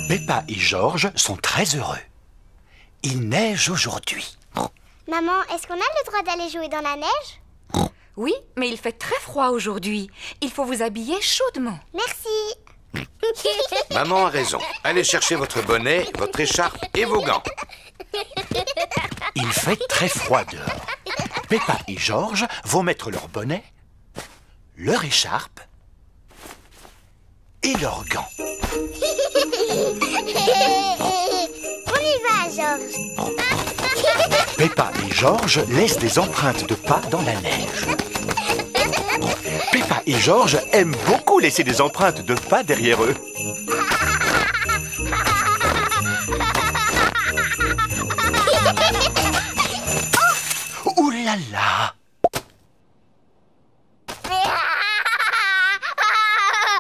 Peppa et George sont très heureux. Il neige aujourd'hui. Maman, est-ce qu'on a le droit d'aller jouer dans la neige? Oui, mais il fait très froid aujourd'hui. Il faut vous habiller chaudement. Merci. Maman a raison. Allez chercher votre bonnet, votre écharpe et vos gants. Il fait très froid dehors. Peppa et George vont mettre leur bonnet, leur écharpe et leurs gants. On y va, George. Peppa et George laissent des empreintes de pas dans la neige. Peppa et George aiment beaucoup laisser des empreintes de pas derrière eux. Ouh là là!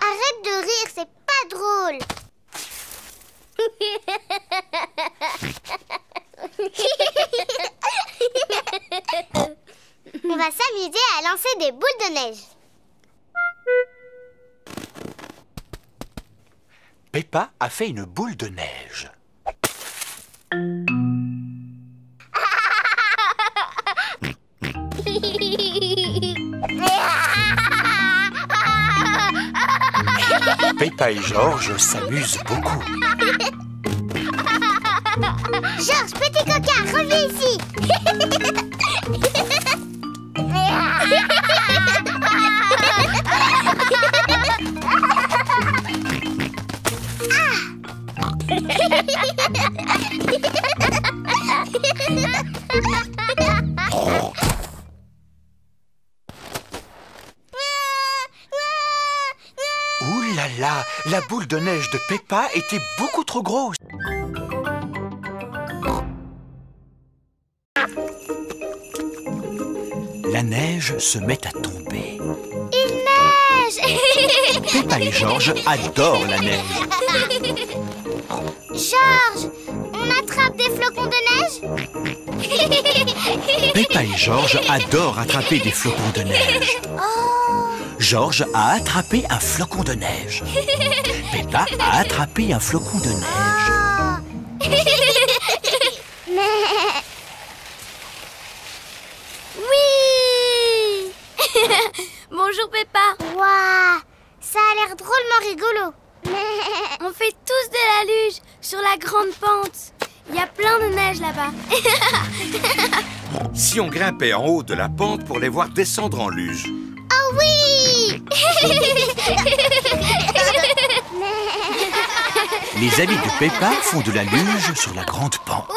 Arrête de rire, c'est pas drôle. On va s'amuser à lancer des boules de neige. Peppa a fait une boule de neige. Peppa et George s'amusent beaucoup. George, petit coquin, reviens ici. Ouh là là! La boule de neige de Peppa était beaucoup trop grosse. La neige se met à tomber. Il neige. Peppa et George adorent la neige. George, on attrape des flocons de neige? Peppa et George adorent attraper des flocons de neige. George a attrapé un flocon de neige. Peppa a attrapé un flocon de neige. Oui. Bonjour Peppa. Waouh, ça a l'air drôlement rigolo. On fait tous de la luge sur la grande pente. Il y a plein de neige là-bas. Si on grimpait en haut de la pente pour les voir descendre en luge. Oh oui. Les amis de Peppa font de la luge sur la grande pente. Oui.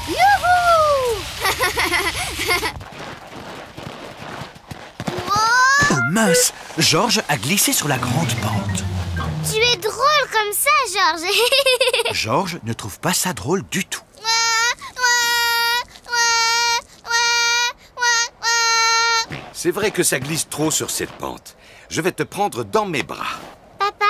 Youhou. Oh mince! George a glissé sur la grande pente. Tu es drôle comme ça, George. George ne trouve pas ça drôle du tout. C'est vrai que ça glisse trop sur cette pente. Je vais te prendre dans mes bras. Papa,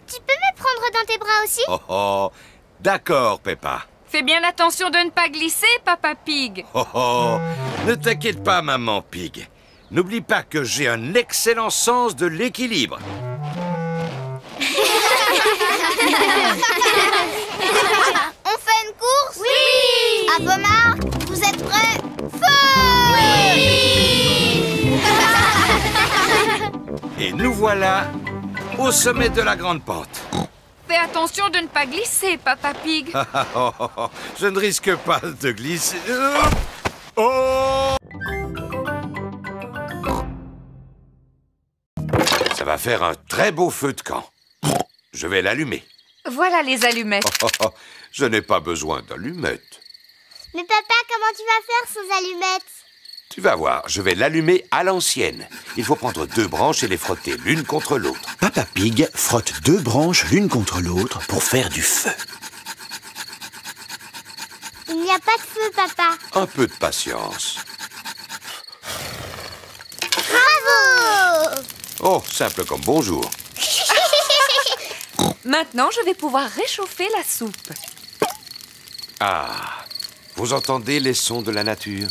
tu peux me prendre dans tes bras aussi? Oh oh, d'accord, Peppa. Fais bien attention de ne pas glisser, Papa Pig. Oh oh, ne t'inquiète pas, Maman Pig. N'oublie pas que j'ai un excellent sens de l'équilibre. On fait une course? Oui. À vos marques, vous êtes prêts? Feu! Et nous voilà au sommet de la grande pente. Fais attention de ne pas glisser, Papa Pig. Je ne risque pas de glisser. Oh! Ça va faire un très beau feu de camp. Je vais l'allumer. Voilà les allumettes. Je n'ai pas besoin d'allumettes. Mais papa, comment tu vas faire sans allumettes? Tu vas voir, je vais l'allumer à l'ancienne. Il faut prendre 2 branches et les frotter l'une contre l'autre. Papa Pig frotte 2 branches l'une contre l'autre pour faire du feu. Il n'y a pas de feu, papa. Un peu de patience. Bravo! Oh, simple comme bonjour. Maintenant, je vais pouvoir réchauffer la soupe. Ah, vous entendez les sons de la nature?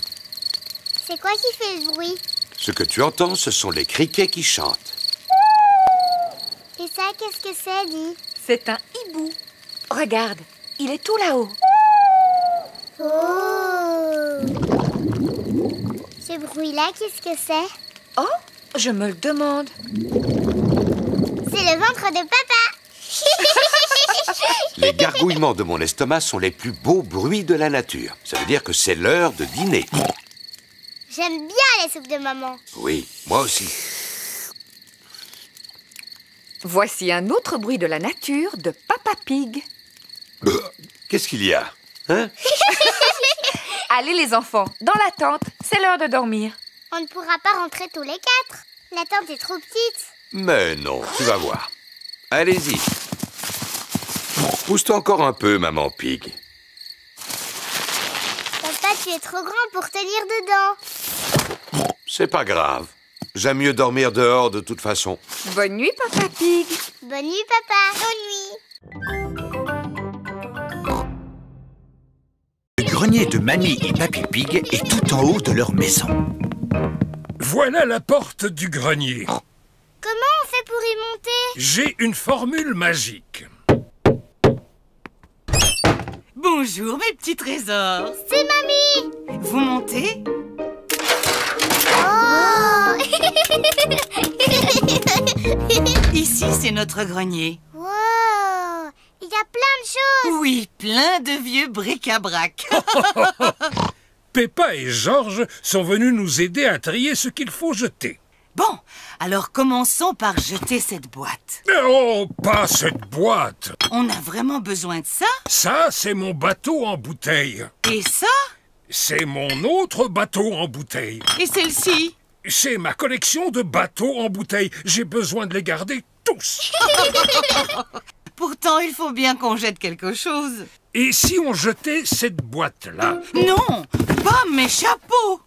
C'est quoi qui fait ce bruit? Ce que tu entends, ce sont les criquets qui chantent. Et ça, qu'est-ce que c'est, dit? C'est un hibou. Regarde, il est tout là-haut. Oh! Ce bruit-là, qu'est-ce que c'est? Oh, je me le demande. C'est le ventre de papa! Les gargouillements de mon estomac sont les plus beaux bruits de la nature. Ça veut dire que c'est l'heure de dîner. J'aime bien les soupes de maman. Oui, moi aussi. Voici un autre bruit de la nature de Papa Pig. Qu'est-ce qu'il y a? Hein? Allez les enfants, dans la tente, c'est l'heure de dormir. On ne pourra pas rentrer tous les 4. La tente est trop petite. Mais non, tu vas voir. Allez-y. Pousse-toi encore un peu, maman Pig. Papa, tu es trop grand pour tenir dedans. C'est pas grave. J'aime mieux dormir dehors de toute façon. Bonne nuit, Papa Pig. Bonne nuit, papa. Bonne nuit. Le grenier de Mamie et Papy Pig est tout en haut de leur maison. Voilà la porte du grenier. Comment on fait pour y monter? J'ai une formule magique. Bonjour mes petits trésors. C'est mamie. Vous montez? Oh! Ici c'est notre grenier. Wow! Il y a plein de choses. Oui, plein de vieux bric-à-brac. Peppa et Georges sont venus nous aider à trier ce qu'il faut jeter. Bon, alors commençons par jeter cette boîte. Oh, pas cette boîte! On a vraiment besoin de ça? Ça, c'est mon bateau en bouteille. Et ça? C'est mon autre bateau en bouteille. Et celle-ci? C'est ma collection de bateaux en bouteille. J'ai besoin de les garder tous. Pourtant, il faut bien qu'on jette quelque chose. Et si on jetait cette boîte-là? Non, pas mes chapeaux.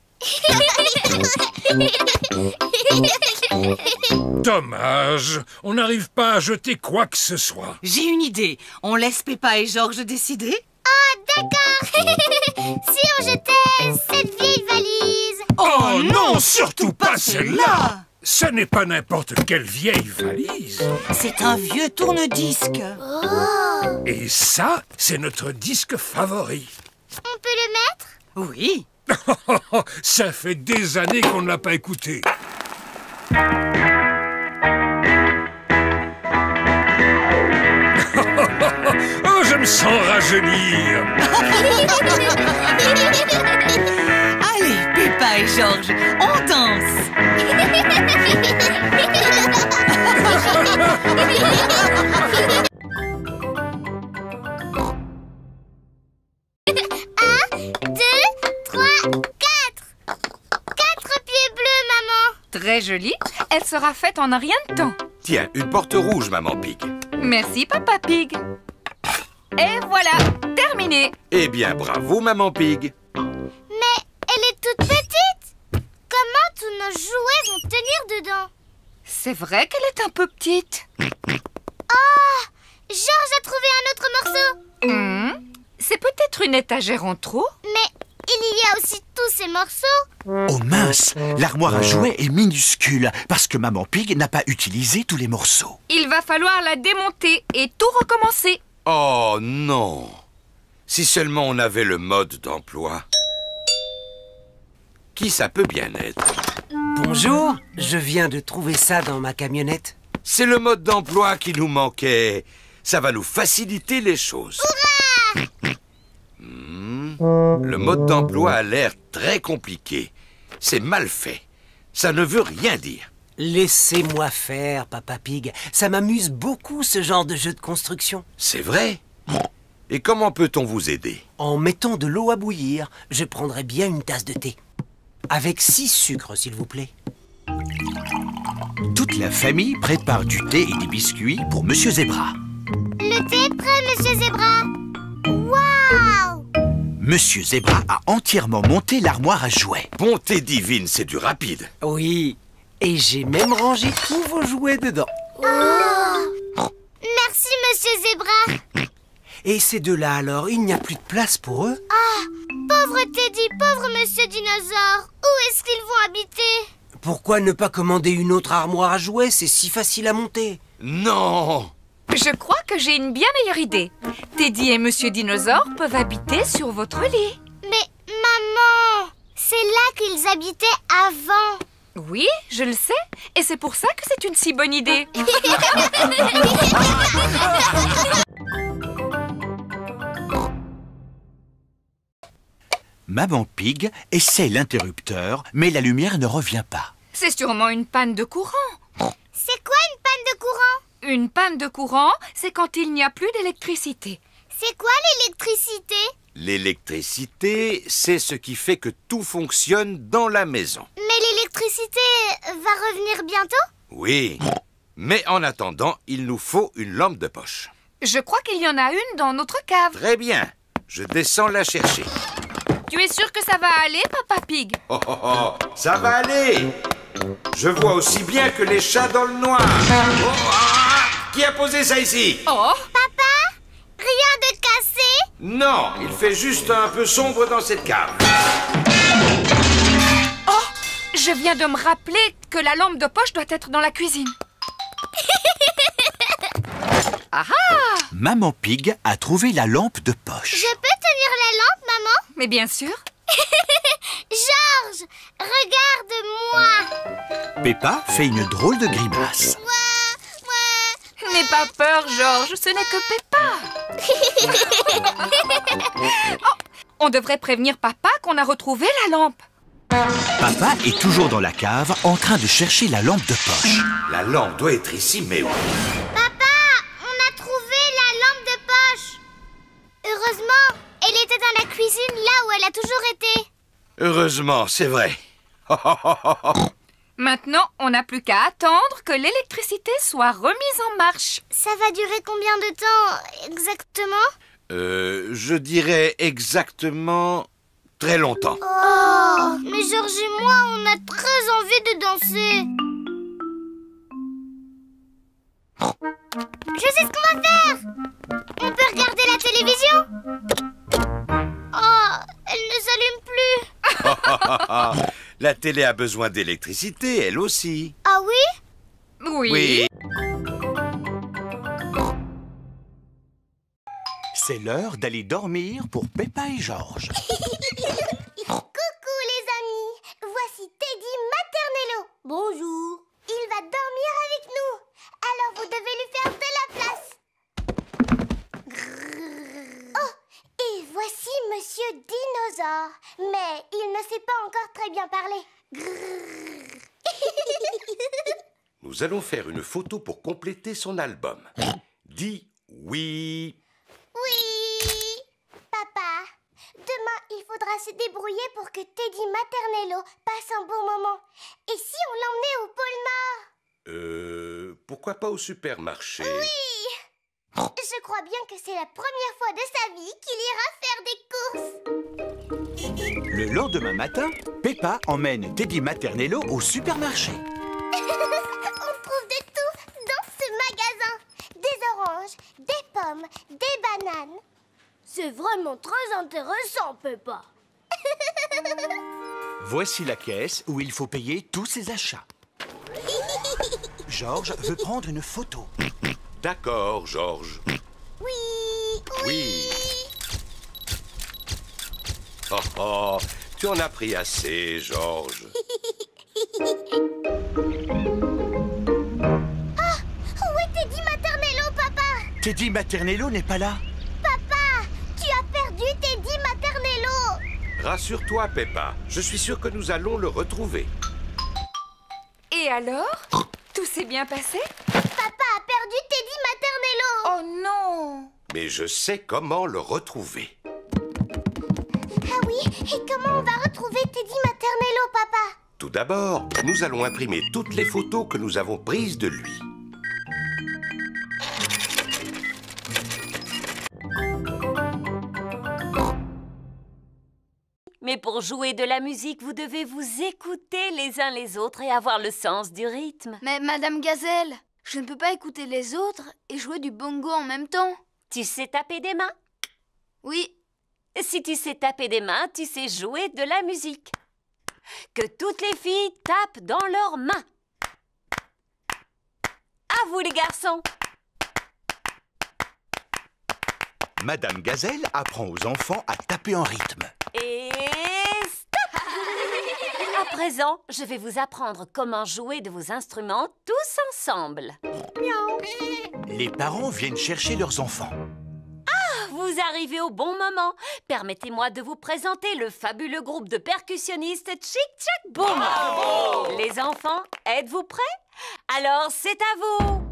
Dommage, on n'arrive pas à jeter quoi que ce soit. J'ai une idée. On laisse Peppa et Georges décider? Ah, d'accord. Si on jetait cette vieille valise. Oh non, surtout pas celle-là! Ce n'est pas n'importe quelle vieille valise. C'est un vieux tourne-disque. Oh! Et ça, c'est notre disque favori. On peut le mettre? Oui. Ça fait des années qu'on ne l'a pas écouté. Oh, je me sens rajeunir. Allez, Peppa et Georges, on danse. 4 pieds bleus, maman. Très jolie. Elle sera faite en un rien de temps. Tiens, une porte rouge, maman Pig. Merci, Papa Pig. Et voilà, terminé. Eh bien, bravo, maman Pig. Mais elle est toute petite. Comment tous nos jouets vont tenir dedans? C'est vrai qu'elle est un peu petite. Oh! Georges a trouvé un autre morceau. C'est peut-être une étagère en trop. Mais il y a aussi tous ces morceaux. Oh mince, l'armoire à jouets est minuscule parce que Maman Pig n'a pas utilisé tous les morceaux. Il va falloir la démonter et tout recommencer. Oh non! Si seulement on avait le mode d'emploi. Qui ça peut bien être? Bonjour, je viens de trouver ça dans ma camionnette. C'est le mode d'emploi qui nous manquait. Ça va nous faciliter les choses. Le mode d'emploi a l'air très compliqué. C'est mal fait. Ça ne veut rien dire. Laissez-moi faire, Papa Pig. Ça m'amuse beaucoup, ce genre de jeu de construction. C'est vrai? Et comment peut-on vous aider? En mettant de l'eau à bouillir, je prendrais bien une tasse de thé. Avec 6 sucres, s'il vous plaît. Toute la famille prépare du thé et des biscuits pour Monsieur Zebra. Le thé est prêt, Monsieur Zebra. Waouh! Monsieur Zebra a entièrement monté l'armoire à jouets. Bonté divine, c'est du rapide. Oui, et j'ai même rangé tous vos jouets dedans. Merci, Monsieur Zebra. Et ces deux-là alors, il n'y a plus de place pour eux? Pauvre Teddy, pauvre Monsieur Dinosaure. Où est-ce qu'ils vont habiter? Pourquoi ne pas commander une autre armoire à jouets? C'est si facile à monter. Non! Je crois que j'ai une bien meilleure idée. Teddy et Monsieur Dinosaure peuvent habiter sur votre lit. Mais maman, c'est là qu'ils habitaient avant. Oui, je le sais. Et c'est pour ça que c'est une si bonne idée. Maman Pig essaie l'interrupteur, mais la lumière ne revient pas. C'est sûrement une panne de courant. C'est quoi une panne de courant? Une panne de courant, c'est quand il n'y a plus d'électricité. C'est quoi l'électricité? L'électricité, c'est ce qui fait que tout fonctionne dans la maison. Mais l'électricité va revenir bientôt? Oui, mais en attendant, il nous faut une lampe de poche. Je crois qu'il y en a une dans notre cave. Très bien, je descends la chercher. Tu es sûr que ça va aller, Papa Pig? Oh, oh, oh, ça va aller! Je vois aussi bien que les chats dans le noir. Oh, qui a posé ça ici? Oh! Papa, rien de cassé? Non, il fait juste un peu sombre dans cette cave. Oh! Je viens de me rappeler que la lampe de poche doit être dans la cuisine. Ah ah! Maman Pig a trouvé la lampe de poche. Je peux tenir la lampe, maman? Mais bien sûr. Georges, regarde-moi. Peppa fait une drôle de grimace. N'aie pas peur, Georges, ce n'est que Peppa. Oh, on devrait prévenir Papa qu'on a retrouvé la lampe. Papa est toujours dans la cave en train de chercher la lampe de poche. La lampe doit être ici, mais où? Papa, on a trouvé la lampe de poche. Heureusement, elle était dans la cuisine, là où elle a toujours été. Heureusement, c'est vrai. Maintenant, on n'a plus qu'à attendre que l'électricité soit remise en marche. Ça va durer combien de temps exactement? Je dirais exactement très longtemps. Oh, mais Georges et moi, on a très envie de danser. Je sais ce qu'on va faire. On peut regarder la télévision? Oh, elle ne s'allume plus. La télé a besoin d'électricité, elle aussi. Ah oui? Oui. C'est l'heure d'aller dormir pour Peppa et Georges. Coucou les amis, voici Teddy Maternello. Bonjour. Il va dormir avec nous, alors vous devez lui faire de la place. Oh, et voici Monsieur Dinosaure, mais il ne sait pas encore très bien parler. Nous allons faire une photo pour compléter son album. Dis oui. Oui. Papa, demain il faudra se débrouiller pour que Teddy Maternello passe un bon moment. Et si on l'emmenait au pôle Nord? Pourquoi pas au supermarché? Oui. Je crois bien que c'est la première fois de sa vie qu'il ira faire des courses. Le lendemain matin, Peppa emmène Teddy Maternello au supermarché. On trouve de tout dans ce magasin. Des oranges, des pommes, des bananes. C'est vraiment très intéressant, Peppa. Voici la caisse où il faut payer tous ses achats. Georges veut prendre une photo. D'accord, Georges. Oui. Oui. Oh, oh, tu en as pris assez, Georges. Où est Teddy Maternello, papa? Teddy Maternello n'est pas là. Papa, tu as perdu Teddy Maternello. Rassure-toi, Peppa. Je suis sûr que nous allons le retrouver. Et alors? Tout s'est bien passé? Papa a perdu Teddy Maternello. Oh non! Mais je sais comment le retrouver. Ah oui, et comment on va retrouver Teddy Maternello, papa? Tout d'abord, nous allons imprimer toutes les photos que nous avons prises de lui. Mais pour jouer de la musique, vous devez vous écouter les uns les autres et avoir le sens du rythme. Mais Madame Gazelle, je ne peux pas écouter les autres et jouer du bongo en même temps. Tu sais taper des mains? Oui. Si tu sais taper des mains, tu sais jouer de la musique. Que toutes les filles tapent dans leurs mains. À vous les garçons. Madame Gazelle apprend aux enfants à taper en rythme. Et stop! À présent, je vais vous apprendre comment jouer de vos instruments tous ensemble. Miaou. Les parents viennent chercher leurs enfants. Vous arrivez au bon moment. Permettez-moi de vous présenter le fabuleux groupe de percussionnistes Chic Chac Boom. Bravo! Les enfants, êtes-vous prêts? Alors, c'est à vous.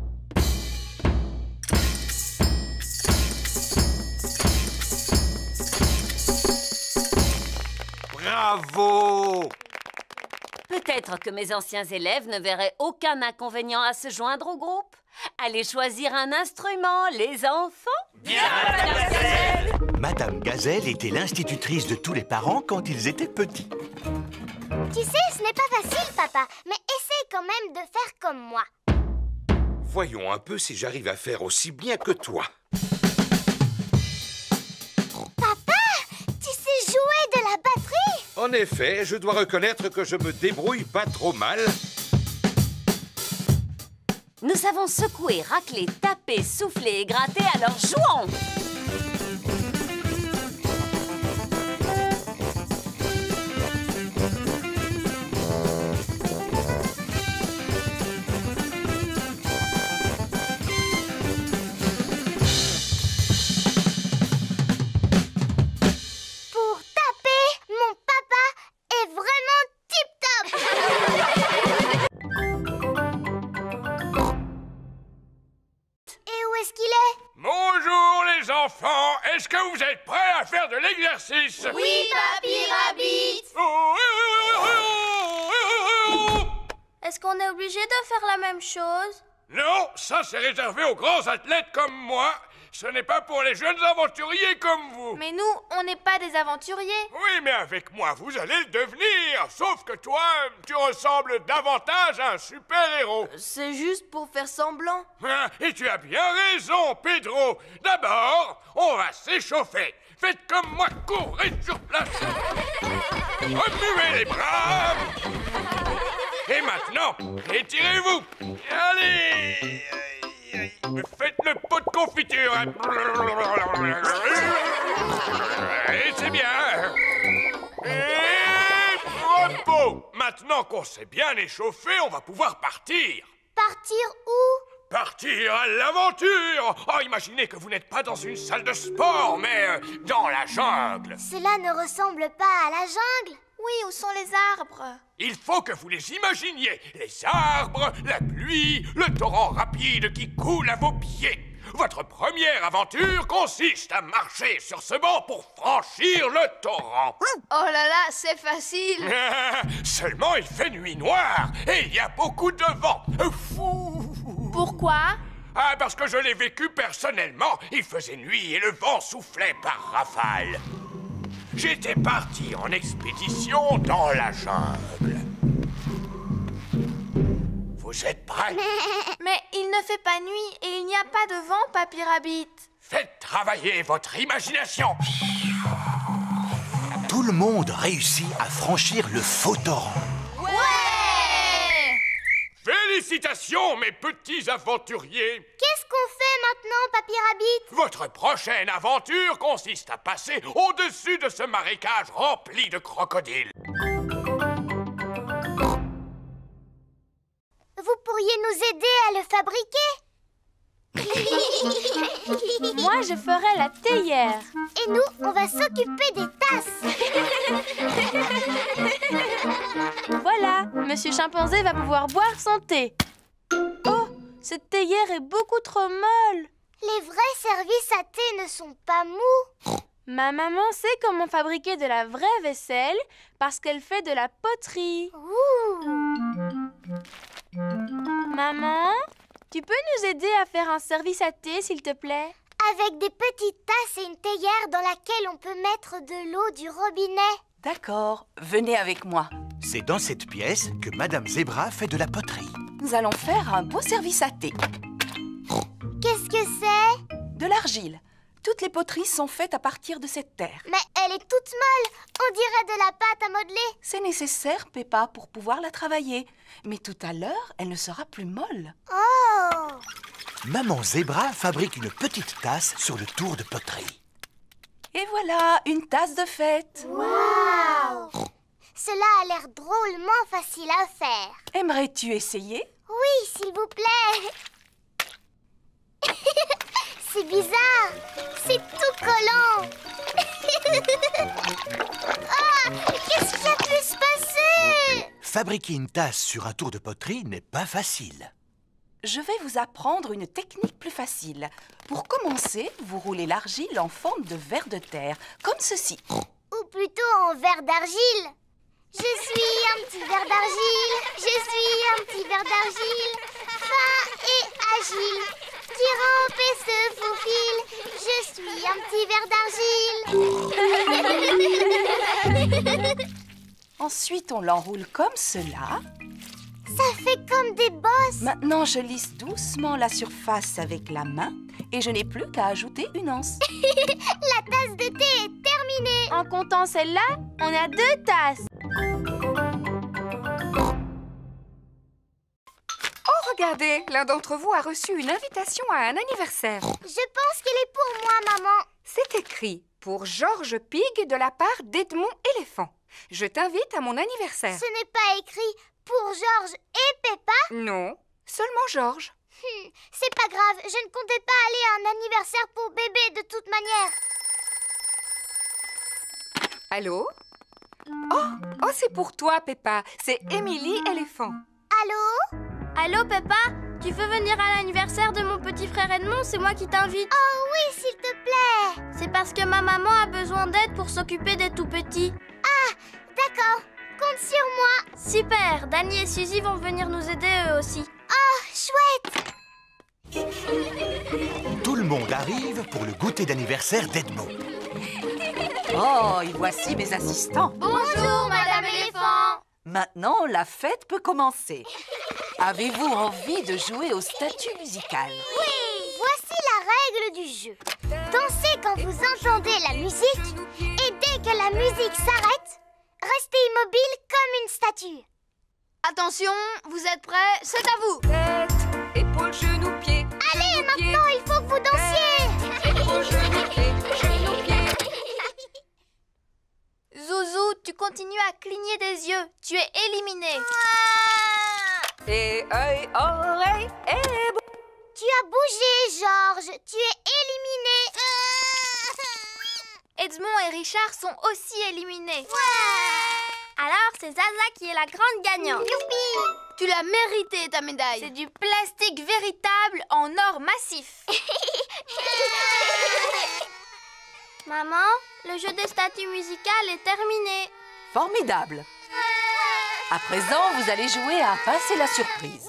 Bravo! Peut-être que mes anciens élèves ne verraient aucun inconvénient à se joindre au groupe. Allez choisir un instrument, les enfants. Bien, Madame Gazelle! Madame Gazelle était l'institutrice de tous les parents quand ils étaient petits. Tu sais, ce n'est pas facile, papa, mais essaye quand même de faire comme moi. Voyons un peu si j'arrive à faire aussi bien que toi. Papa, tu sais jouer de la batterie? En effet, je dois reconnaître que je me débrouille pas trop mal. Nous savons secouer, racler, taper, souffler et gratter, alors jouons! Pour taper, mon papa est vraiment tip-top. Et où est-ce qu'il est? Bonjour les enfants, est-ce que vous êtes prêts à faire de l'exercice? Oui, Papy Rabbit. Est-ce qu'on est obligé de faire la même chose? Non, ça c'est réservé aux grands athlètes comme moi. Ce n'est pas pour les jeunes aventuriers comme vous. Mais nous, on n'est pas des aventuriers. Oui, mais avec moi, vous allez le devenir. Sauf que toi, tu ressembles davantage à un super-héros. C'est juste pour faire semblant. Ah, et tu as bien raison, Pedro. D'abord, on va s'échauffer. Faites comme moi, courez sur place. Remuez les bras. Et maintenant, étirez-vous. Allez. Faites le pot de confiture. Et c'est bien. Et repos. Maintenant qu'on s'est bien échauffé, on va pouvoir partir. Partir où? Partir à l'aventure. Oh, imaginez que vous n'êtes pas dans une salle de sport, mais dans la jungle. Cela ne ressemble pas à la jungle. Oui, où sont les arbres? Il faut que vous les imaginiez. Les arbres, la pluie, le torrent rapide qui coule à vos pieds. Votre première aventure consiste à marcher sur ce banc pour franchir le torrent. Oh là là, c'est facile. Seulement, il fait nuit noire et il y a beaucoup de vent. Fou. Pourquoi? Ah, parce que je l'ai vécu personnellement. Il faisait nuit et le vent soufflait par rafales. J'étais parti en expédition dans la jungle. Vous êtes prêts? Mais il ne fait pas nuit et il n'y a pas de vent, Papy Rabbit. Faites travailler votre imagination. Tout le monde réussit à franchir le faux torrent. Ouais! Félicitations, mes petits aventuriers. Qu'est-ce qu'on fait maintenant, Papy Rabbit? Votre prochaine aventure consiste à passer au-dessus de ce marécage rempli de crocodiles. Vous pourriez nous aider à le fabriquer? Moi, je ferai la théière. Et nous, on va s'occuper des tasses. Voilà, Monsieur Chimpanzé va pouvoir boire son thé. Oh, cette théière est beaucoup trop molle. Les vrais services à thé ne sont pas mous. Ma maman sait comment fabriquer de la vraie vaisselle parce qu'elle fait de la poterie. Ouh. Maman, tu peux nous aider à faire un service à thé, s'il te plaît? Avec des petites tasses et une théière dans laquelle on peut mettre de l'eau du robinet. D'accord, venez avec moi. C'est dans cette pièce que Madame Zebra fait de la poterie. Nous allons faire un beau service à thé. Qu'est-ce que c'est? de l'argile. Toutes les poteries sont faites à partir de cette terre. Mais elle est toute molle. On dirait de la pâte à modeler. C'est nécessaire, Peppa, pour pouvoir la travailler. Mais tout à l'heure, elle ne sera plus molle. Oh! Maman Zébra fabrique une petite tasse sur le tour de poterie. Et voilà, une tasse de fête. Waouh! Cela a l'air drôlement facile à faire. Aimerais-tu essayer? Oui, s'il vous plaît. C'est bizarre. C'est tout collant. Ah, qu'est-ce qui a pu se passer? Fabriquer une tasse sur un tour de poterie n'est pas facile. Je vais vous apprendre une technique plus facile. Pour commencer, vous roulez l'argile en forme de ver de terre, comme ceci. Ou plutôt en verre d'argile. Je suis un petit ver d'argile. Je suis un petit ver d'argile. Fin et agile. Qui rampe et se faufile. Je suis un petit ver d'argile. Ensuite, on l'enroule comme cela. Ça fait comme des bosses. Maintenant, je lisse doucement la surface avec la main et je n'ai plus qu'à ajouter une anse. La tasse de thé est terminée. En comptant celle-là, on a 2 tasses. Oh, regardez, l'un d'entre vous a reçu une invitation à un anniversaire. Je pense qu'elle est pour moi, maman. C'est écrit pour Georges Pig de la part d'Edmond Éléphant. Je t'invite à mon anniversaire. Ce n'est pas écrit pour Georges et Peppa? Non, seulement Georges. C'est pas grave, je ne comptais pas aller à un anniversaire pour bébé de toute manière. Allô? Oh, c'est pour toi, Peppa. C'est Émilie Éléphant. Allô? Allô, Peppa? Tu veux venir à l'anniversaire de mon petit frère Edmond? C'est moi qui t'invite. Oh oui, s'il te plaît. C'est parce que ma maman a besoin d'aide pour s'occuper des tout-petits. Ah, d'accord. Compte sur moi. Super. Danny et Suzy vont venir nous aider eux aussi. Oh, chouette. Tout le monde arrive pour le goûter d'anniversaire d'Edmond. Oh, et voici mes assistants. Bonjour, Madame Éléphant. Maintenant, la fête peut commencer. Avez-vous envie de jouer au statut musical? Oui. Voici la règle du jeu. Dansez quand vous entendez la musique et dès que la musique s'arrête, restez immobile comme une statue. Attention, vous êtes prêts? C'est à vous. Tête, épaules, genoux, pieds. Allez, maintenant, il faut que vous dansiez. Épaules, genoux, pieds, genoux, pieds. Zouzou, tu continues à cligner des yeux. Tu es éliminé. Et œil, oreille, et bouche. Tu as bougé, Georges. Tu es éliminé. Edmond et Richard sont aussi éliminés. Alors, c'est Zaza qui est la grande gagnante. Youpi! Tu l'as mérité, ta médaille. C'est du plastique véritable en or massif. Maman, le jeu des statues musicales est terminé. Formidable. À présent, vous allez jouer à passer la surprise.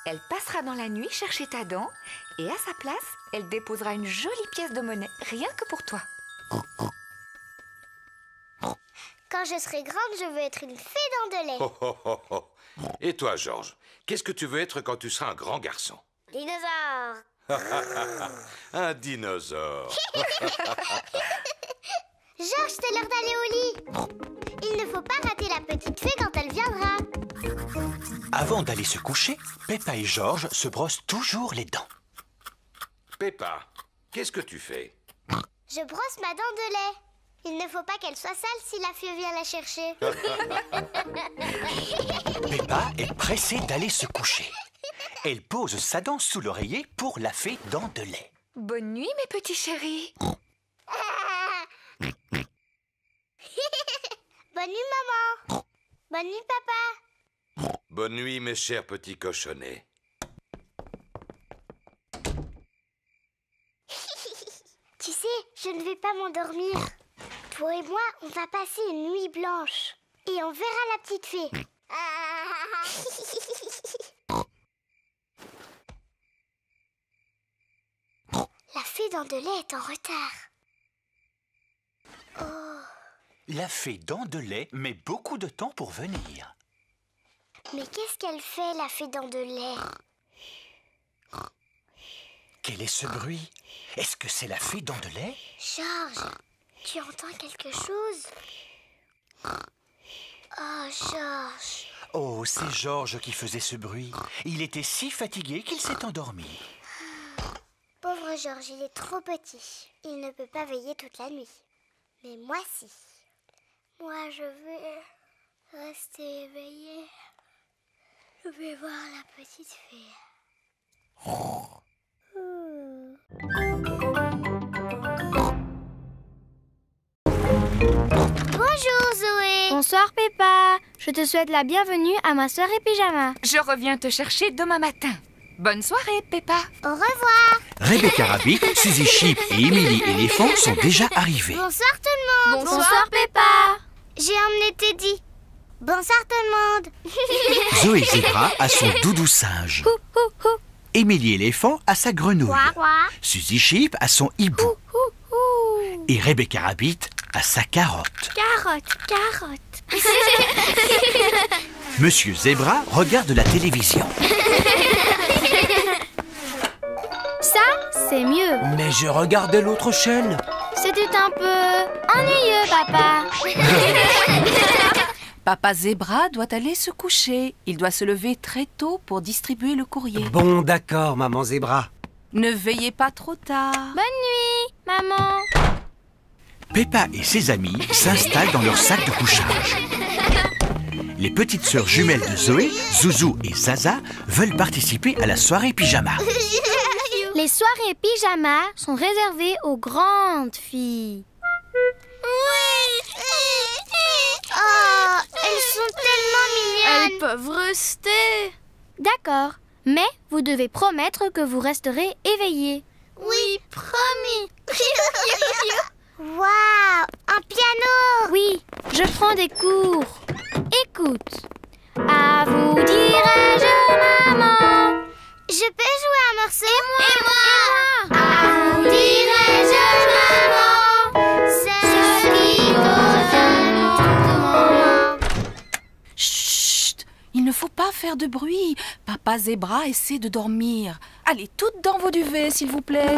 Elle passera dans la nuit chercher ta dent et à sa place, elle déposera une jolie pièce de monnaie, rien que pour toi. Quand je serai grande, je veux être une fée dans de lait. Oh, oh, oh, oh. Et toi, Georges, qu'est-ce que tu veux être quand tu seras un grand garçon? Dinosaure. Un dinosaure. Georges, c'est l'heure d'aller au lit. Il ne faut pas rater la petite fée quand elle viendra. Avant d'aller se coucher, Peppa et Georges se brossent toujours les dents. Peppa, qu'est-ce que tu fais? Je brosse ma dent de lait. Il ne faut pas qu'elle soit sale si la fée vient la chercher. Peppa est pressée d'aller se coucher. Elle pose sa dent sous l'oreiller pour la fée dent de lait. Bonne nuit, mes petits chéris. Bonne nuit, maman. Bonne nuit, papa. Bonne nuit, mes chers petits cochonnets. Tu sais, je ne vais pas m'endormir. Toi et moi, on va passer une nuit blanche. Et on verra la petite fée. La fée dent de lait est en retard. Oh, La fée Dents de lait met beaucoup de temps pour venir. Mais qu'est-ce qu'elle fait, la fée Dents de lait? Quel est ce bruit? Est-ce que c'est la fée Dents de lait? Georges, tu entends quelque chose? Oh, Georges. Oh, c'est Georges qui faisait ce bruit. Il était si fatigué qu'il s'est endormi. Pauvre Georges, il est trop petit. Il ne peut pas veiller toute la nuit. Mais moi, si. Moi, je vais rester éveillée. Je vais voir la petite fée. Bonjour Zoé. Bonsoir Peppa. Je te souhaite la bienvenue à ma soirée pyjama. Je reviens te chercher demain matin. Bonne soirée, Peppa. Au revoir. Rebecca Rabbit, Suzy Sheep et Emily Éléphant sont déjà arrivés. Bonsoir tout le monde. Bonsoir Peppa. J'ai emmené Teddy. Bonsoir tout le monde. Zoé Zebra a son doudou singe. Emily Éléphant a sa grenouille. Suzy Sheep a son hibou. Et Rebecca Rabbit a sa carotte. Carotte. Monsieur Zebra regarde la télévision. Ça, c'est mieux. Mais je regardais l'autre chaîne. C'était un peu ennuyeux, papa. Papa Zebra doit aller se coucher. Il doit se lever très tôt pour distribuer le courrier. Bon, d'accord, maman Zebra. Ne veillez pas trop tard. Bonne nuit, maman. Peppa et ses amis s'installent dans leur sac de couchage. Les petites sœurs jumelles de Zoé, Zouzou et Zaza, veulent participer à la soirée pyjama. Les soirées pyjama sont réservées aux grandes filles. Oh, elles sont tellement mignonnes. Elles peuvent rester. D'accord, mais vous devez promettre que vous resterez éveillés. Oui, promis. Waouh, un piano. Oui, je prends des cours. Écoute. À vous dirai-je, maman. Je peux jouer un morceau? Et moi. À vous dirai-je, maman, ce qui cause un moment. Chut! Il ne faut pas faire de bruit. Papa Zebra essaie de dormir. Allez, toutes dans vos duvets, s'il vous plaît.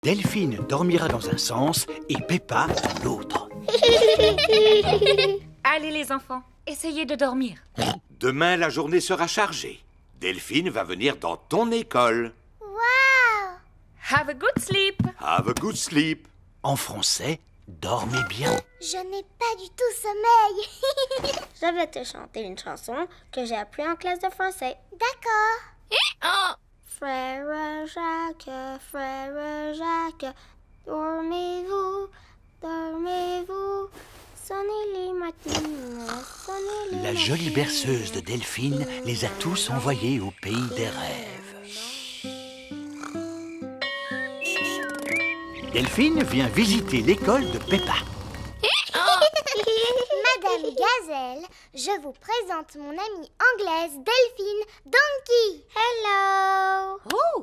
Delphine dormira dans un sens et Peppa dans l'autre. Allez les enfants, essayez de dormir. Demain, la journée sera chargée. Delphine va venir dans ton école. Waouh. Have a good sleep. Have a good sleep. En français, dormez bien. Je n'ai pas du tout sommeil. Je vais te chanter une chanson que j'ai appris en classe de français. D'accord. Frère Jacques, dormez-vous, sonnez les matines, sonnez les La jolie berceuse de Delphine les a tous envoyés au pays des rêves. Delphine vient visiter l'école de Peppa. Madame Gazelle, je vous présente mon amie anglaise Delphine Donkey. Hello. Oh,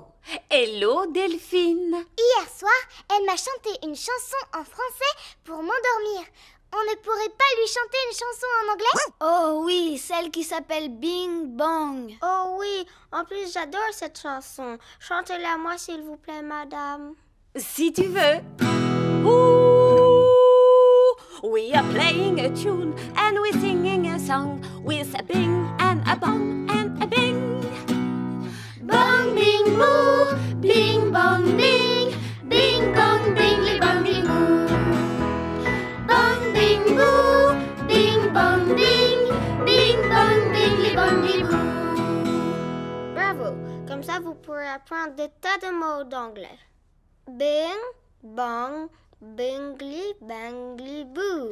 hello Delphine. Hier soir, elle m'a chanté une chanson en français pour m'endormir. On ne pourrait pas lui chanter une chanson en anglais? Oh oui, celle qui s'appelle Bing Bong. Oh oui, en plus j'adore cette chanson. Chantez-la moi s'il vous plaît, madame. Si tu veux. Ooh, we are playing a tune and we're singing a song with a bing and a bong and a bing. Bong, bing, boo, bing, bong, bing, bing, bong, bingly, bongy, boo. Bong, bing, boo, bing, bong, bing, bing, bong, bingly, bongy, boo. Bravo, comme ça vous pourrez apprendre des tas de mots d'anglais. Bing, bong, bingly, bangly, boo.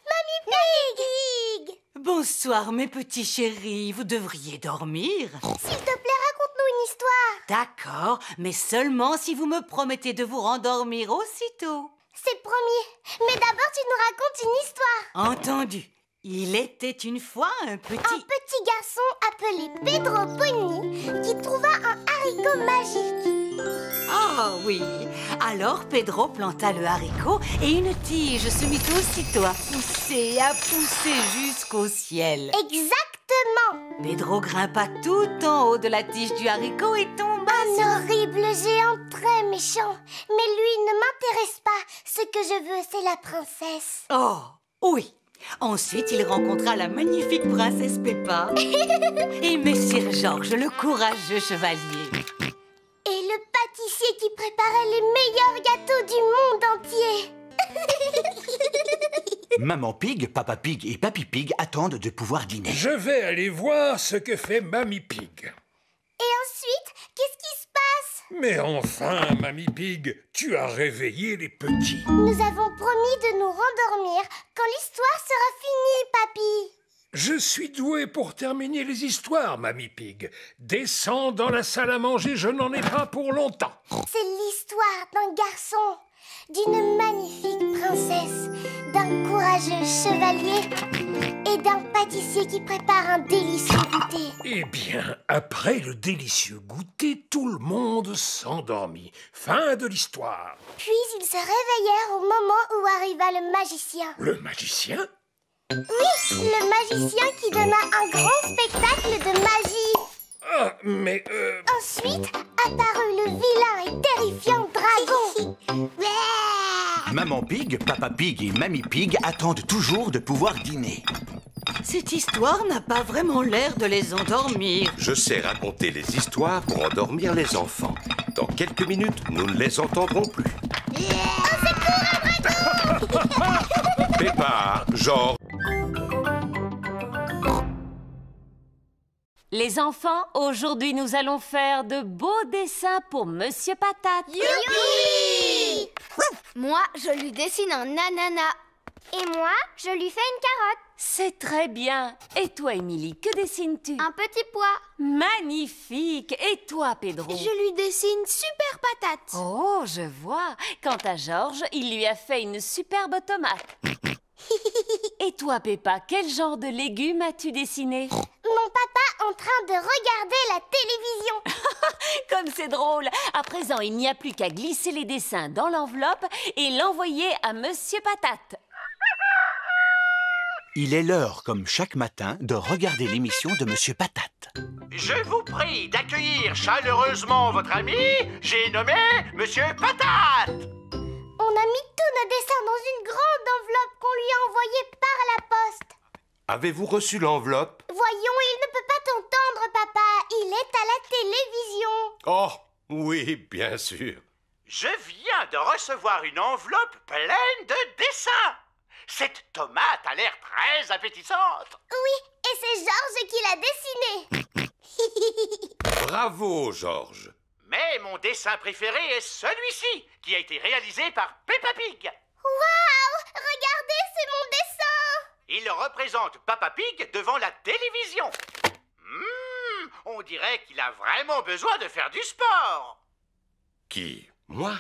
Mamie Pig! Bonsoir, mes petits chéris. Vous devriez dormir. S'il te plaît, raconte-nous une histoire. D'accord, mais seulement si vous me promettez de vous rendormir aussitôt. C'est promis. Mais d'abord, tu nous racontes une histoire. Entendu. Il était une fois un petit garçon appelé Pedro Pony qui trouva un haricot magique. Oh oui. Alors Pedro planta le haricot et une tige se mit aussitôt à pousser jusqu'au ciel. Exactement. Pedro grimpa tout en haut de la tige du haricot et tomba sur... Un horrible géant très méchant. Mais lui ne m'intéresse pas. Ce que je veux, c'est la princesse. Oh, oui. Ensuite, il rencontra la magnifique princesse Peppa et Messire Georges, le courageux chevalier. Et le pâtissier qui préparait les meilleurs gâteaux du monde entier. Maman Pig, Papa Pig et Papy Pig attendent de pouvoir dîner. Je vais aller voir ce que fait Mamie Pig. Et ensuite, qu'est-ce qui se passe? Mais enfin, Mamie Pig, tu as réveillé les petits. Nous avons promis de nous rendormir quand l'histoire sera finie, Papy. Je suis doué pour terminer les histoires, Mamie Pig. Descends dans la salle à manger, je n'en ai pas pour longtemps. C'est l'histoire d'un garçon, d'une magnifique princesse, d'un courageux chevalier et d'un pâtissier qui prépare un délicieux goûter. Eh bien, après le délicieux goûter, tout le monde s'endormit. Fin de l'histoire. Puis ils se réveillèrent au moment où arriva le magicien. Le magicien? Oui, le magicien qui donna un grand spectacle de magie. Ah, mais Ensuite apparut le vilain et terrifiant dragon. Maman Pig, Papa Pig et Mamie Pig attendent toujours de pouvoir dîner. Cette histoire n'a pas vraiment l'air de les endormir. Je sais raconter les histoires pour endormir les enfants. Dans quelques minutes, nous ne les entendrons plus. Peppa, Georges... Les enfants, aujourd'hui nous allons faire de beaux dessins pour Monsieur Patate. Youpi! Moi, je lui dessine un ananas. Et moi, je lui fais une carotte. C'est très bien. Et toi, Émilie, que dessines-tu? Un petit pois. Magnifique. Et toi, Pedro? Je lui dessine super patate. Oh, je vois. Quant à Georges, il lui a fait une superbe tomate. Et toi, Peppa, quel genre de légumes as-tu dessiné? Mon papa en train de regarder la télévision. Comme c'est drôle. À présent, il n'y a plus qu'à glisser les dessins dans l'enveloppe et l'envoyer à Monsieur Patate. Il est l'heure, comme chaque matin, de regarder l'émission de Monsieur Patate. Je vous prie d'accueillir chaleureusement votre ami, j'ai nommé Monsieur Patate. On a mis tous nos dessins dans une grande enveloppe qu'on lui a envoyée par la poste. Avez-vous reçu l'enveloppe? Voyons, il ne peut pas t'entendre, papa. Il est à la télévision. Oh, oui, bien sûr. Je viens de recevoir une enveloppe pleine de dessins. Cette tomate a l'air très appétissante. Oui, et c'est Georges qui l'a dessinée. Bravo, Georges. Mais mon dessin préféré est celui-ci, qui a été réalisé par Peppa Pig. Waouh! Regardez, c'est mon dessin! Il représente Papa Pig devant la télévision. On dirait qu'il a vraiment besoin de faire du sport. Qui? Moi?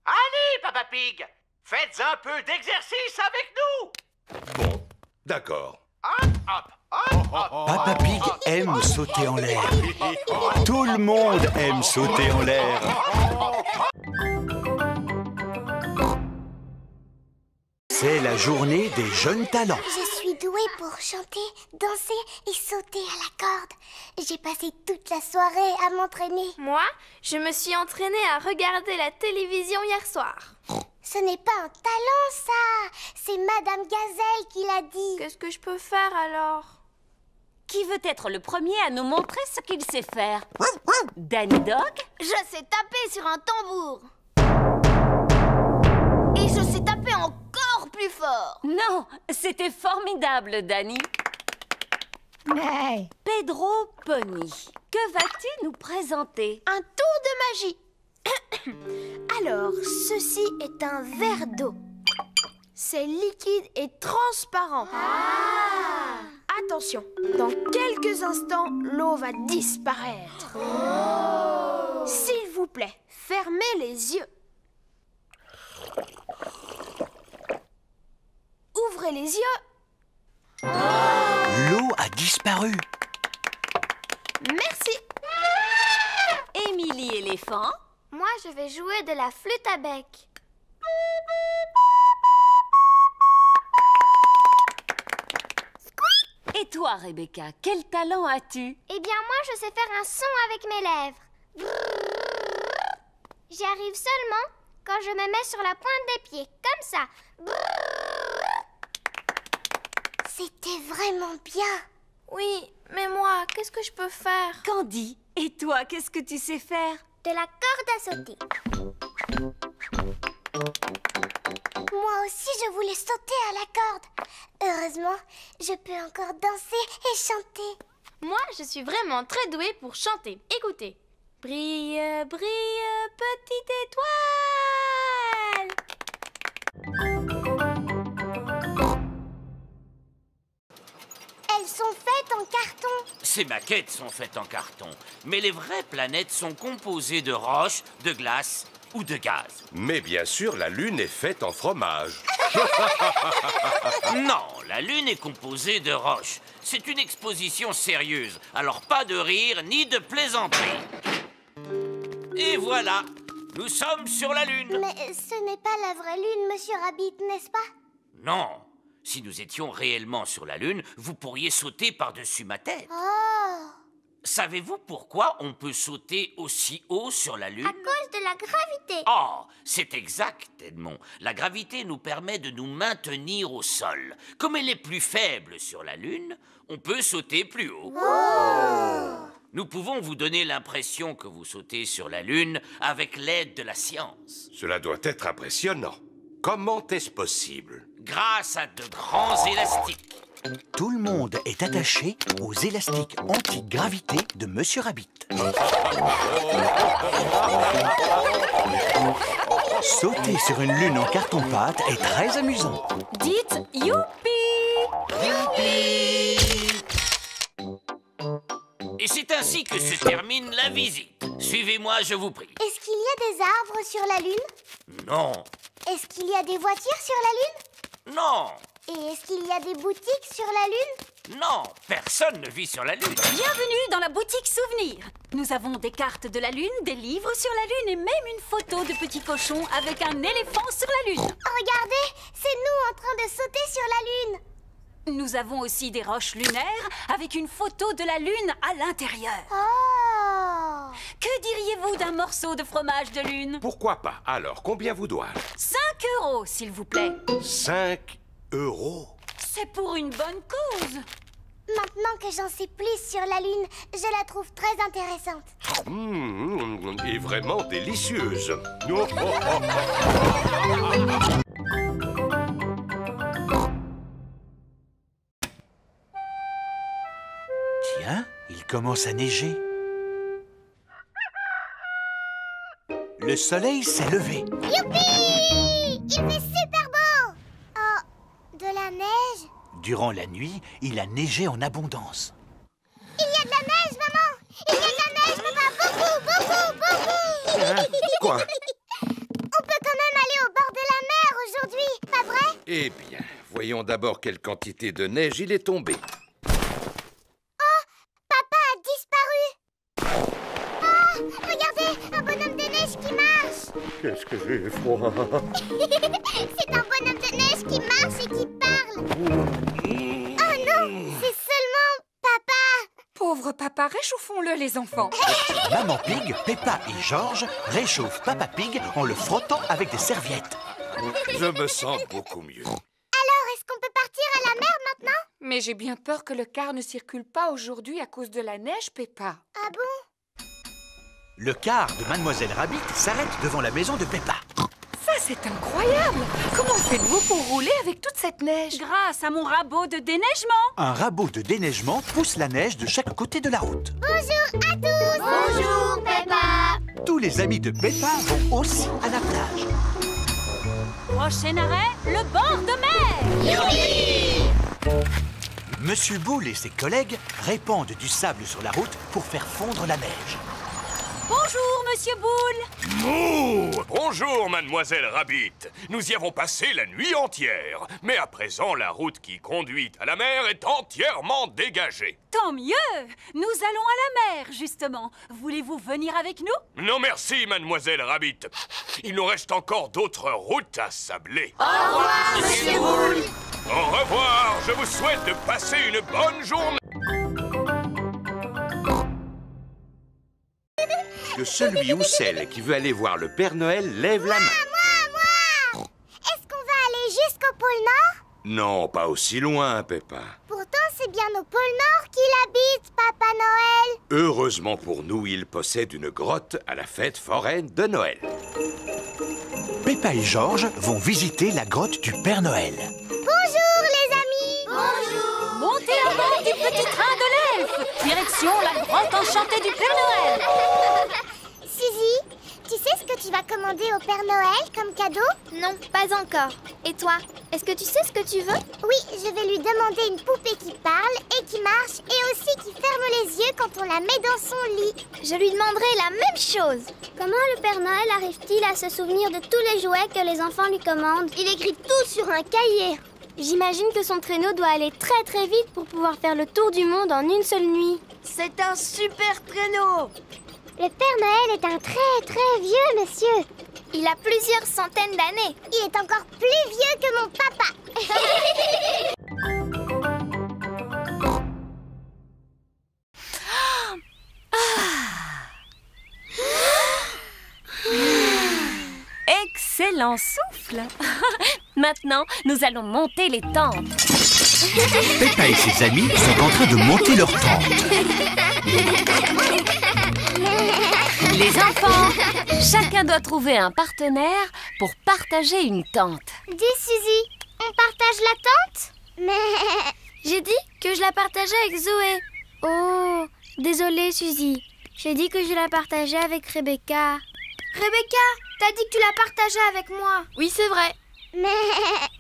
Allez, Papa Pig, faites un peu d'exercice avec nous. Bon, d'accord. Hop, hop, hop, hop. Papa Pig aime sauter en l'air. Tout le monde aime sauter en l'air. C'est la journée des jeunes talents. Je suis douée pour chanter, danser et sauter à la corde. J'ai passé toute la soirée à m'entraîner. Moi, je me suis entraînée à regarder la télévision hier soir. Ce n'est pas un talent, ça. C'est Madame Gazelle qui l'a dit. Qu'est-ce que je peux faire alors? Qui veut être le premier à nous montrer ce qu'il sait faire? Danny Dog? Je sais taper sur un tambour. Et je sais taper encore plus fort. Non, c'était formidable, Danny. Pedro Pony, que vas-tu nous présenter? Un tour de magie. Alors, ceci est un verre d'eau. C'est liquide et transparent. Attention, dans quelques instants, l'eau va disparaître. S'il vous plaît, fermez les yeux. ouvrez les yeux. L'eau a disparu. Merci. Émilie éléphant. Moi, je vais jouer de la flûte à bec. Et toi, Rebecca, quel talent as-tu? Eh bien, moi, je sais faire un son avec mes lèvres. J'y arrive seulement quand je me mets sur la pointe des pieds, comme ça. C'était vraiment bien. Oui, mais moi, qu'est-ce que je peux faire? Candy, et toi, qu'est-ce que tu sais faire? De la corde à sauter. Moi aussi, je voulais sauter à la corde. Heureusement, je peux encore danser et chanter. Moi, je suis vraiment très douée pour chanter. Écoutez. Brille, brille, petite étoile. Elles sont faites en carton. Ces maquettes sont faites en carton, mais les vraies planètes sont composées de roches, de glace ou de gaz. Mais bien sûr, la Lune est faite en fromage. Non, la Lune est composée de roches. C'est une exposition sérieuse, alors pas de rire ni de plaisanterie. Et voilà, nous sommes sur la Lune. Mais ce n'est pas la vraie Lune, Monsieur Rabbit, n'est-ce pas? Non, si nous étions réellement sur la Lune, vous pourriez sauter par-dessus ma tête. Oh! Savez-vous pourquoi on peut sauter aussi haut sur la Lune? À cause de la gravité. Oh, c'est exact, Edmond. La gravité nous permet de nous maintenir au sol. Comme elle est plus faible sur la Lune, on peut sauter plus haut. Oh! Nous pouvons vous donner l'impression que vous sautez sur la Lune avec l'aide de la science. Cela doit être impressionnant. Comment est-ce possible? Grâce à de grands élastiques. Tout le monde est attaché aux élastiques anti-gravité de Monsieur Rabbit. Sauter sur une lune en carton-pâte est très amusant. Dites youpi! Youpi! Et c'est ainsi que se termine la visite. Suivez-moi, je vous prie. Est-ce qu'il y a des arbres sur la Lune? Non. Est-ce qu'il y a des voitures sur la Lune? Non. Et est-ce qu'il y a des boutiques sur la Lune? Non, personne ne vit sur la Lune. Bienvenue dans la boutique Souvenir. Nous avons des cartes de la Lune, des livres sur la Lune et même une photo de petit cochon avec un éléphant sur la Lune. Regardez, c'est nous en train de sauter sur la Lune. Nous avons aussi des roches lunaires avec une photo de la Lune à l'intérieur. Oh! Que diriez-vous d'un morceau de fromage de Lune? Pourquoi pas? Alors, combien vous dois-je? 5 €, s'il vous plaît. 5 €? C'est pour une bonne cause. Maintenant que j'en sais plus sur la Lune, je la trouve très intéressante. Et vraiment délicieuse. Tiens, il commence à neiger. Le soleil s'est levé. Youpi! Il fait super beau! Oh, de la neige? Durant la nuit, il a neigé en abondance. Il y a de la neige, maman! Il y a de la neige, papa! Beaucoup! Quoi? On peut quand même aller au bord de la mer aujourd'hui, pas vrai? Eh bien, voyons d'abord quelle quantité de neige il est tombé. Oh! Papa a disparu! Oh! Regardez! Un bonhomme de neige qui marche! Qu'est-ce que j'ai froid! C'est un bonhomme de neige qui marche et qui parle! Oh non! C'est seulement papa! Pauvre papa, réchauffons-le, les enfants. Maman Pig, Peppa et George réchauffent Papa Pig en le frottant avec des serviettes. Je me sens beaucoup mieux. Alors, est-ce qu'on peut partir à la mer maintenant? Mais j'ai bien peur que le car ne circule pas aujourd'hui à cause de la neige, Peppa. Ah bon? Le car de Mademoiselle Rabbit s'arrête devant la maison de Peppa. Ça, c'est incroyable! Comment faites-vous pour rouler avec toute cette neige? Grâce à mon rabot de déneigement. Un rabot de déneigement pousse la neige de chaque côté de la route. Bonjour à tous! Bonjour, Peppa! Tous les amis de Peppa vont aussi à la plage. Prochain arrêt, le bord de mer. Youpi! Monsieur Boule et ses collègues répandent du sable sur la route pour faire fondre la neige. Bonjour Bonjour, Monsieur Boule. Mouh! Bonjour, mademoiselle Rabbit. Nous y avons passé la nuit entière. Mais à présent, la route qui conduit à la mer est entièrement dégagée. Tant mieux. Nous allons à la mer, justement. Voulez-vous venir avec nous? Non merci, mademoiselle Rabbit. Il nous reste encore d'autres routes à sabler. Au revoir, Monsieur Boule. Au revoir. Je vous souhaite de passer une bonne journée. Que celui ou celle qui veut aller voir le Père Noël lève la main. Moi. Est-ce qu'on va aller jusqu'au pôle Nord? Non, pas aussi loin, Peppa. Pourtant, c'est bien au pôle Nord qu'il habite, Papa Noël. Heureusement pour nous, il possède une grotte à la fête foraine de Noël. Peppa et Georges vont visiter la grotte du Père Noël. Bonjour, les amis. Bonjour. Montez à bord du petit train de l'elfe. Direction la grotte enchantée du Père Noël. Suzy, tu sais ce que tu vas commander au Père Noël comme cadeau? Non, pas encore. Et toi, est-ce que tu sais ce que tu veux? Oui, je vais lui demander une poupée qui parle et qui marche et aussi qui ferme les yeux quand on la met dans son lit. Je lui demanderai la même chose. Comment le Père Noël arrive-t-il à se souvenir de tous les jouets que les enfants lui commandent? Il écrit tout sur un cahier. J'imagine que son traîneau doit aller très très vite pour pouvoir faire le tour du monde en une seule nuit. C'est un super traîneau! Le Père Noël est un très très vieux monsieur. Il a plusieurs centaines d'années. Il est encore plus vieux que mon papa. Excellent souffle. Maintenant, nous allons monter les tentes. Peppa et ses amis sont en train de monter leur tente. Les enfants, chacun doit trouver un partenaire pour partager une tente. Dis Suzy, on partage la tente? Mais j'ai dit que je la partageais avec Zoé. Oh, désolée Suzy. J'ai dit que je la partageais avec Rebecca. Rebecca, t'as dit que tu la partageais avec moi. Oui, c'est vrai. Mais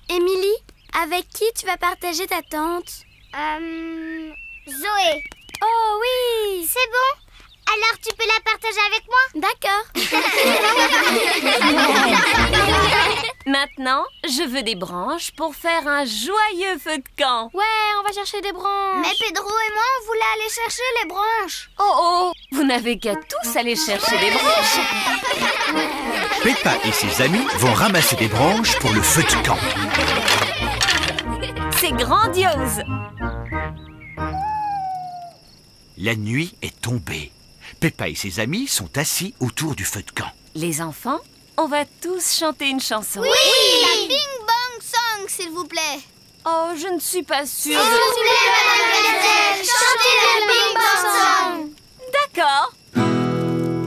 Émilie, avec qui tu vas partager ta tente? Zoé. Oh oui, c'est bon. Alors tu peux la partager avec moi? D'accord. Maintenant, je veux des branches pour faire un joyeux feu de camp. Ouais, on va chercher des branches. Mais Pedro et moi, on voulait aller chercher les branches. Oh, vous n'avez qu'à tous aller chercher des branches. Peppa et ses amis vont ramasser des branches pour le feu de camp. C'est grandiose. La nuit est tombée. Peppa et ses amis sont assis autour du feu de camp. Les enfants, on va tous chanter une chanson. Oui, la Bing Bang Song, s'il vous plaît. Oh, je ne suis pas sûre. S'il vous plaît, mademoiselle, chantez la Bing Bang Song. D'accord.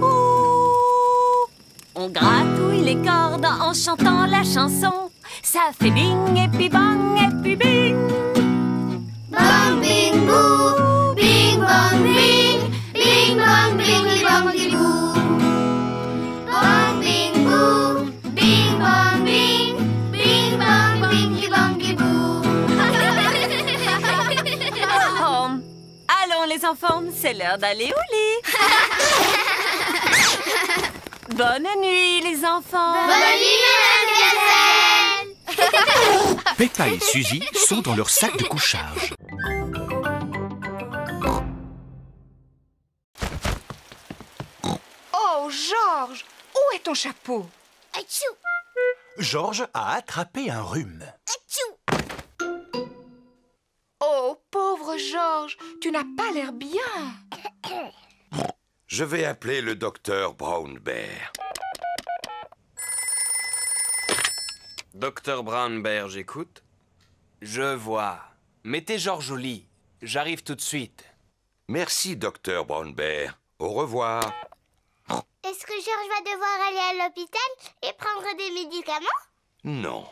Ouh. On gratouille les cordes en chantant la chanson. Ça fait bing et puis bang et puis bing. Bang, bing, boo, bing, bang, bing. Bing, bang, bing, bang, bing, boo. Bang, bing, boo, bing, bang, bing. Bing, bang, bing, bang, boo. Oh. Allons les enfants, c'est l'heure d'aller au lit. Bonne nuit les enfants. Bonne nuit, mademoiselle. Peppa et Suzy sont dans leur sac de couchage. Oh, Georges, où est ton chapeau? Achou. Georges a attrapé un rhume. Achou. Oh, pauvre Georges, tu n'as pas l'air bien. Je vais appeler le docteur Brown Bear. Docteur Brown Bear, j'écoute. Je vois. Mettez Georges au lit. J'arrive tout de suite. Merci, docteur Brown Bear. Au revoir. Est-ce que Georges va devoir aller à l'hôpital et prendre des médicaments? Non,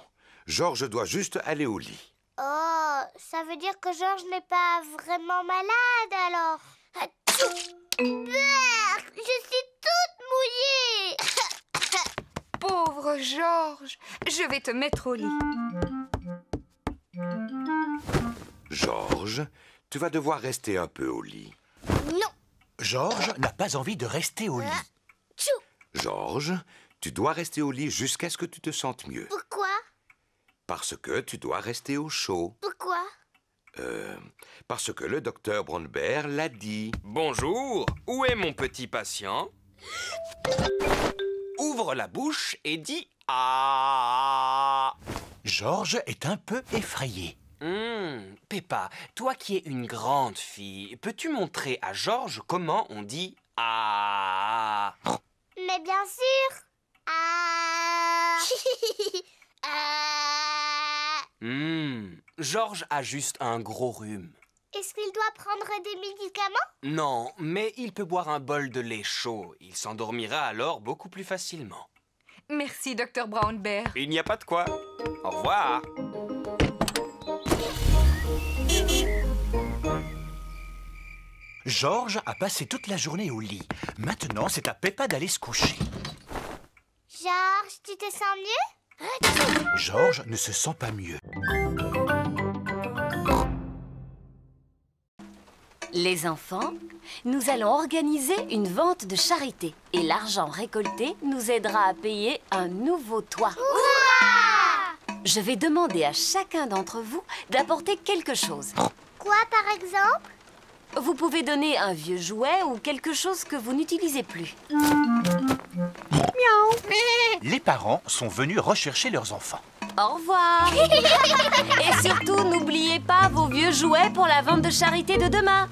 Georges doit juste aller au lit. Oh, ça veut dire que Georges n'est pas vraiment malade alors. Achou. Berk, je suis toute mouillée. Pauvre Georges, je vais te mettre au lit. Georges, tu vas devoir rester un peu au lit. Non. Georges n'a pas envie de rester au lit. Georges, tu dois rester au lit jusqu'à ce que tu te sentes mieux. Pourquoi? Parce que tu dois rester au chaud. Pourquoi? Parce que le docteur Bromberg l'a dit. Bonjour, où est mon petit patient? Ouvre la bouche et dis « Ah !» Georges est un peu effrayé. Peppa, toi qui es une grande fille, peux-tu montrer à Georges comment on dit « Ah !» Mais bien sûr. Ah. Georges a juste un gros rhume. Est-ce qu'il doit prendre des médicaments? Non, mais il peut boire un bol de lait chaud. Il s'endormira alors beaucoup plus facilement. Merci, Dr. Brown Bear. Il n'y a pas de quoi. Au revoir. Georges a passé toute la journée au lit. Maintenant, c'est à Peppa d'aller se coucher. Georges, tu te sens mieux? Georges ne se sent pas mieux. Les enfants, nous allons organiser une vente de charité. Et l'argent récolté nous aidera à payer un nouveau toit. Hurrah! Je vais demander à chacun d'entre vous d'apporter quelque chose. Quoi, par exemple? Vous pouvez donner un vieux jouet ou quelque chose que vous n'utilisez plus. Miaou. Les parents sont venus rechercher leurs enfants. Au revoir. Et surtout, n'oubliez pas vos vieux jouets pour la vente de charité de demain.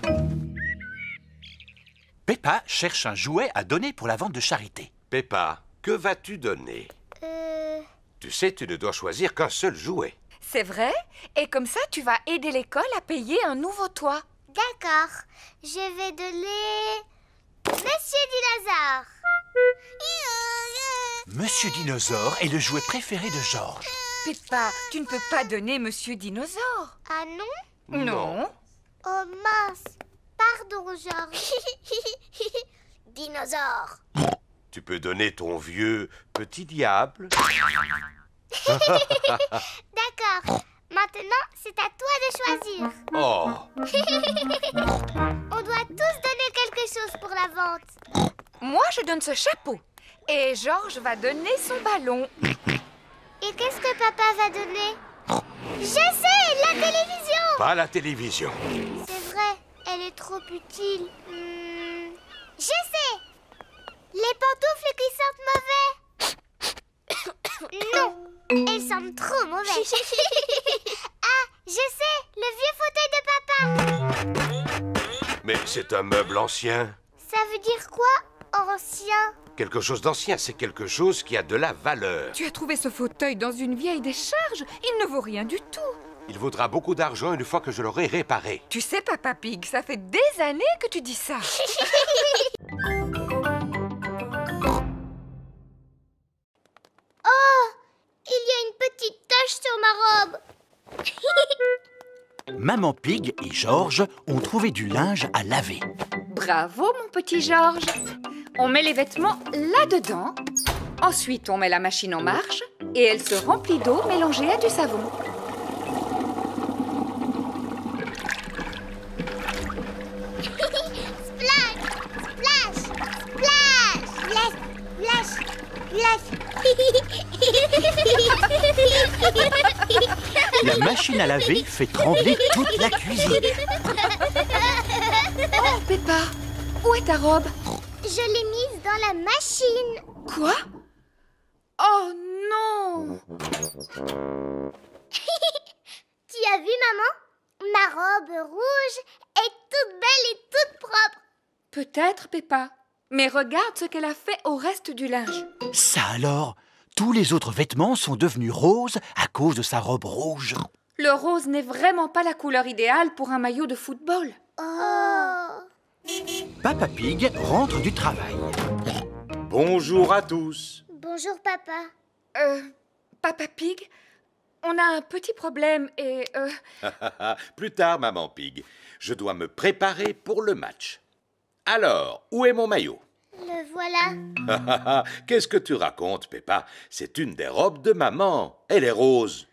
Peppa cherche un jouet à donner pour la vente de charité. Peppa, que vas-tu donner? Tu sais, tu ne dois choisir qu'un seul jouet. C'est vrai? Et comme ça, tu vas aider l'école à payer un nouveau toit. D'accord. Je vais donner... Monsieur Dinosaure. Monsieur Dinosaure est le jouet préféré de Georges. Peppa, tu ne peux pas donner Monsieur Dinosaure. Ah non? Non. Oh mince. Pardon, Georges. Dinosaure. Tu peux donner ton vieux petit diable. D'accord. Maintenant, c'est à toi de choisir. Oh. On doit tous donner quelque chose pour la vente. Moi, je donne ce chapeau. Et Georges va donner son ballon. Et qu'est-ce que papa va donner? Je sais, la télévision. Pas la télévision. C'est vrai, elle est trop utile. Je sais. Les pantoufles qui sentent mauvais. Non, elles sentent trop mauvais. Ah, je sais, le vieux fauteuil de papa. Mais c'est un meuble ancien. Ça veut dire quoi, ancien? Quelque chose d'ancien, c'est quelque chose qui a de la valeur. Tu as trouvé ce fauteuil dans une vieille décharge. Il ne vaut rien du tout. Il vaudra beaucoup d'argent une fois que je l'aurai réparé. Tu sais, Papa Pig, ça fait des années que tu dis ça. Oh, il y a une petite tache sur ma robe. Maman Pig et Georges ont trouvé du linge à laver. Bravo, mon petit Georges. On met les vêtements là-dedans. Ensuite, on met la machine en marche et elle se remplit d'eau mélangée à du savon. Splash, splash, splash, splash, splash. La machine à laver fait trembler toute la cuisine. Oh, Peppa, où est ta robe? Je l'ai mise dans la machine. Quoi? Oh non! Tu as vu, maman? Ma robe rouge est toute belle et toute propre. Peut-être, Peppa. Mais regarde ce qu'elle a fait au reste du linge. Ça alors? Tous les autres vêtements sont devenus roses à cause de sa robe rouge. Le rose n'est vraiment pas la couleur idéale pour un maillot de football. Oh! Papa Pig rentre du travail. Bonjour à tous. Bonjour, papa. Papa Pig, on a un petit problème et... Plus tard, maman Pig. Je dois me préparer pour le match. Alors, où est mon maillot? Le voilà. Qu'est-ce que tu racontes, Peppa? C'est une des robes de maman. Elle est rose.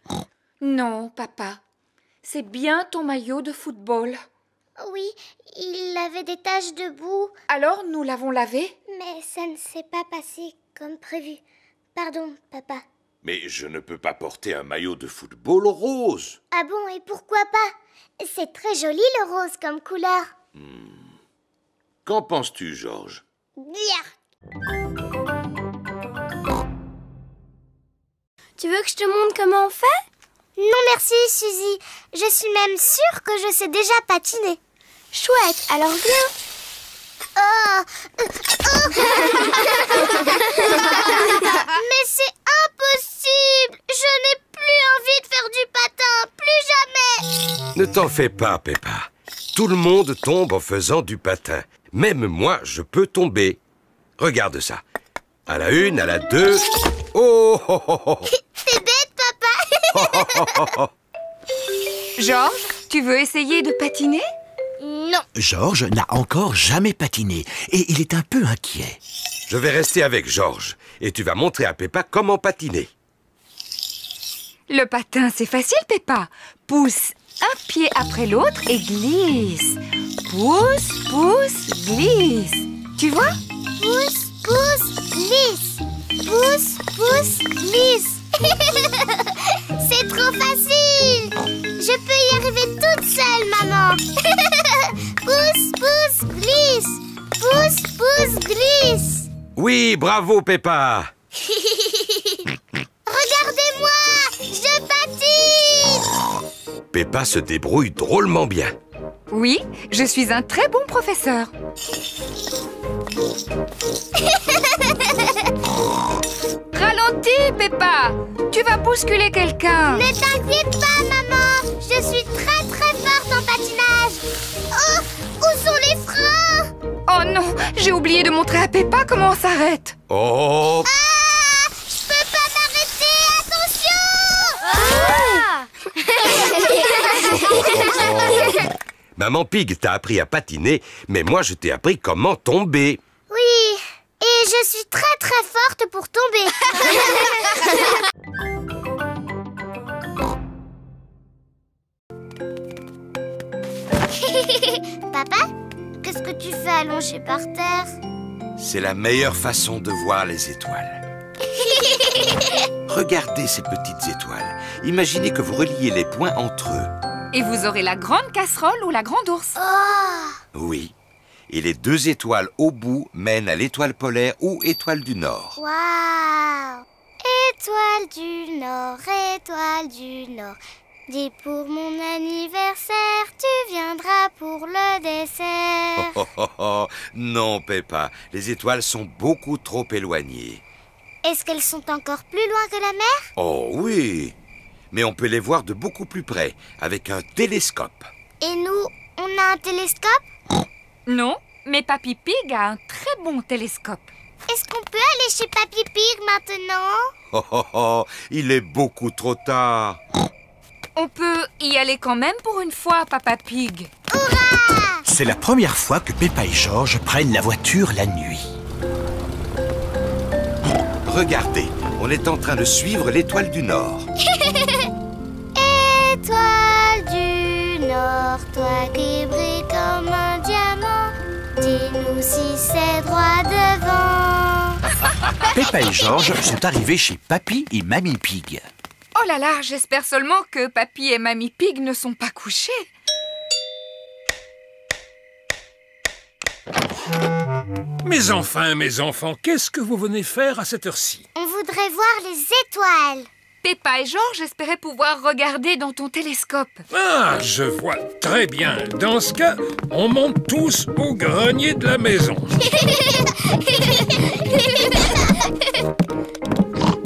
Non, papa. C'est bien ton maillot de football. Oui, il avait des taches de boue. Alors, nous l'avons lavé? Mais ça ne s'est pas passé comme prévu. Pardon, papa. Mais je ne peux pas porter un maillot de football rose. Ah bon, et pourquoi pas? C'est très joli le rose comme couleur. Qu'en penses-tu, Georges? Bien. Tu veux que je te montre comment on fait? Non merci, Suzy. Je suis même sûre que je sais déjà patiner. Chouette, alors viens. Mais c'est impossible. Je n'ai plus envie de faire du patin. Plus jamais. Ne t'en fais pas, Peppa. Tout le monde tombe en faisant du patin. Même moi, je peux tomber. Regarde ça. À la 1, à la 2... Oh, oh, oh, oh. T'es bête, papa. Georges, tu veux essayer de patiner? Non. Georges n'a encore jamais patiné et il est un peu inquiet. Je vais rester avec Georges et tu vas montrer à Peppa comment patiner. Le patin, c'est facile, Peppa. Pousse un pied après l'autre et glisse. Pousse, pousse, glisse. Tu vois? Pousse, pousse, glisse. Pousse, pousse, glisse. C'est trop facile. Je peux y arriver toute seule, maman. Pousse, pousse, glisse. Pousse, pousse, glisse. Oui, bravo, Peppa. Regardez-moi, je patine. Peppa se débrouille drôlement bien. Oui, je suis un très bon professeur. Ralentis, Peppa. Tu vas bousculer quelqu'un. Ne t'inquiète pas, maman. Je suis très très forte en patinage. Oh, où sont les freins? Oh non, j'ai oublié de montrer à Peppa comment on s'arrête. Oh! Ah, je peux pas m'arrêter, attention! Maman Pig t'a appris à patiner, mais moi je t'ai appris comment tomber. Oui, et je suis très très forte pour tomber. Papa, qu'est-ce que tu fais allongé par terre? C'est la meilleure façon de voir les étoiles. Regardez ces petites étoiles. Imaginez que vous reliez les points entre eux. Et vous aurez la grande casserole ou la grande ours. Oui. Et les 2 étoiles au bout mènent à l'étoile polaire ou étoile du Nord. Waouh! Étoile du Nord, étoile du Nord. Dis pour mon anniversaire, tu viendras pour le dessert. Oh, oh, oh. Non, Peppa, les étoiles sont beaucoup trop éloignées. Est-ce qu'elles sont encore plus loin que la mer? Oh oui, mais on peut les voir de beaucoup plus près, avec un télescope. Et nous, on a un télescope? Non, mais Papy Pig a un très bon télescope. Est-ce qu'on peut aller chez Papy Pig maintenant? Oh, oh, oh, il est beaucoup trop tard. On peut y aller quand même pour une fois, Papa Pig. Hurrah! C'est la première fois que Peppa et Georges prennent la voiture la nuit. Regardez, on est en train de suivre l'étoile du Nord. Étoile du Nord, toi qui brilles comme un diamant, dis-nous si c'est droit devant. Peppa et Georges sont arrivés chez Papy et Mamie Pig. Oh là là, j'espère seulement que Papy et Mamie Pig ne sont pas couchés. Mais enfin, mes enfants, qu'est-ce que vous venez faire à cette heure-ci? On voudrait voir les étoiles. Peppa et Georges espéraient pouvoir regarder dans ton télescope. Ah, je vois très bien. Dans ce cas, on monte tous au grenier de la maison.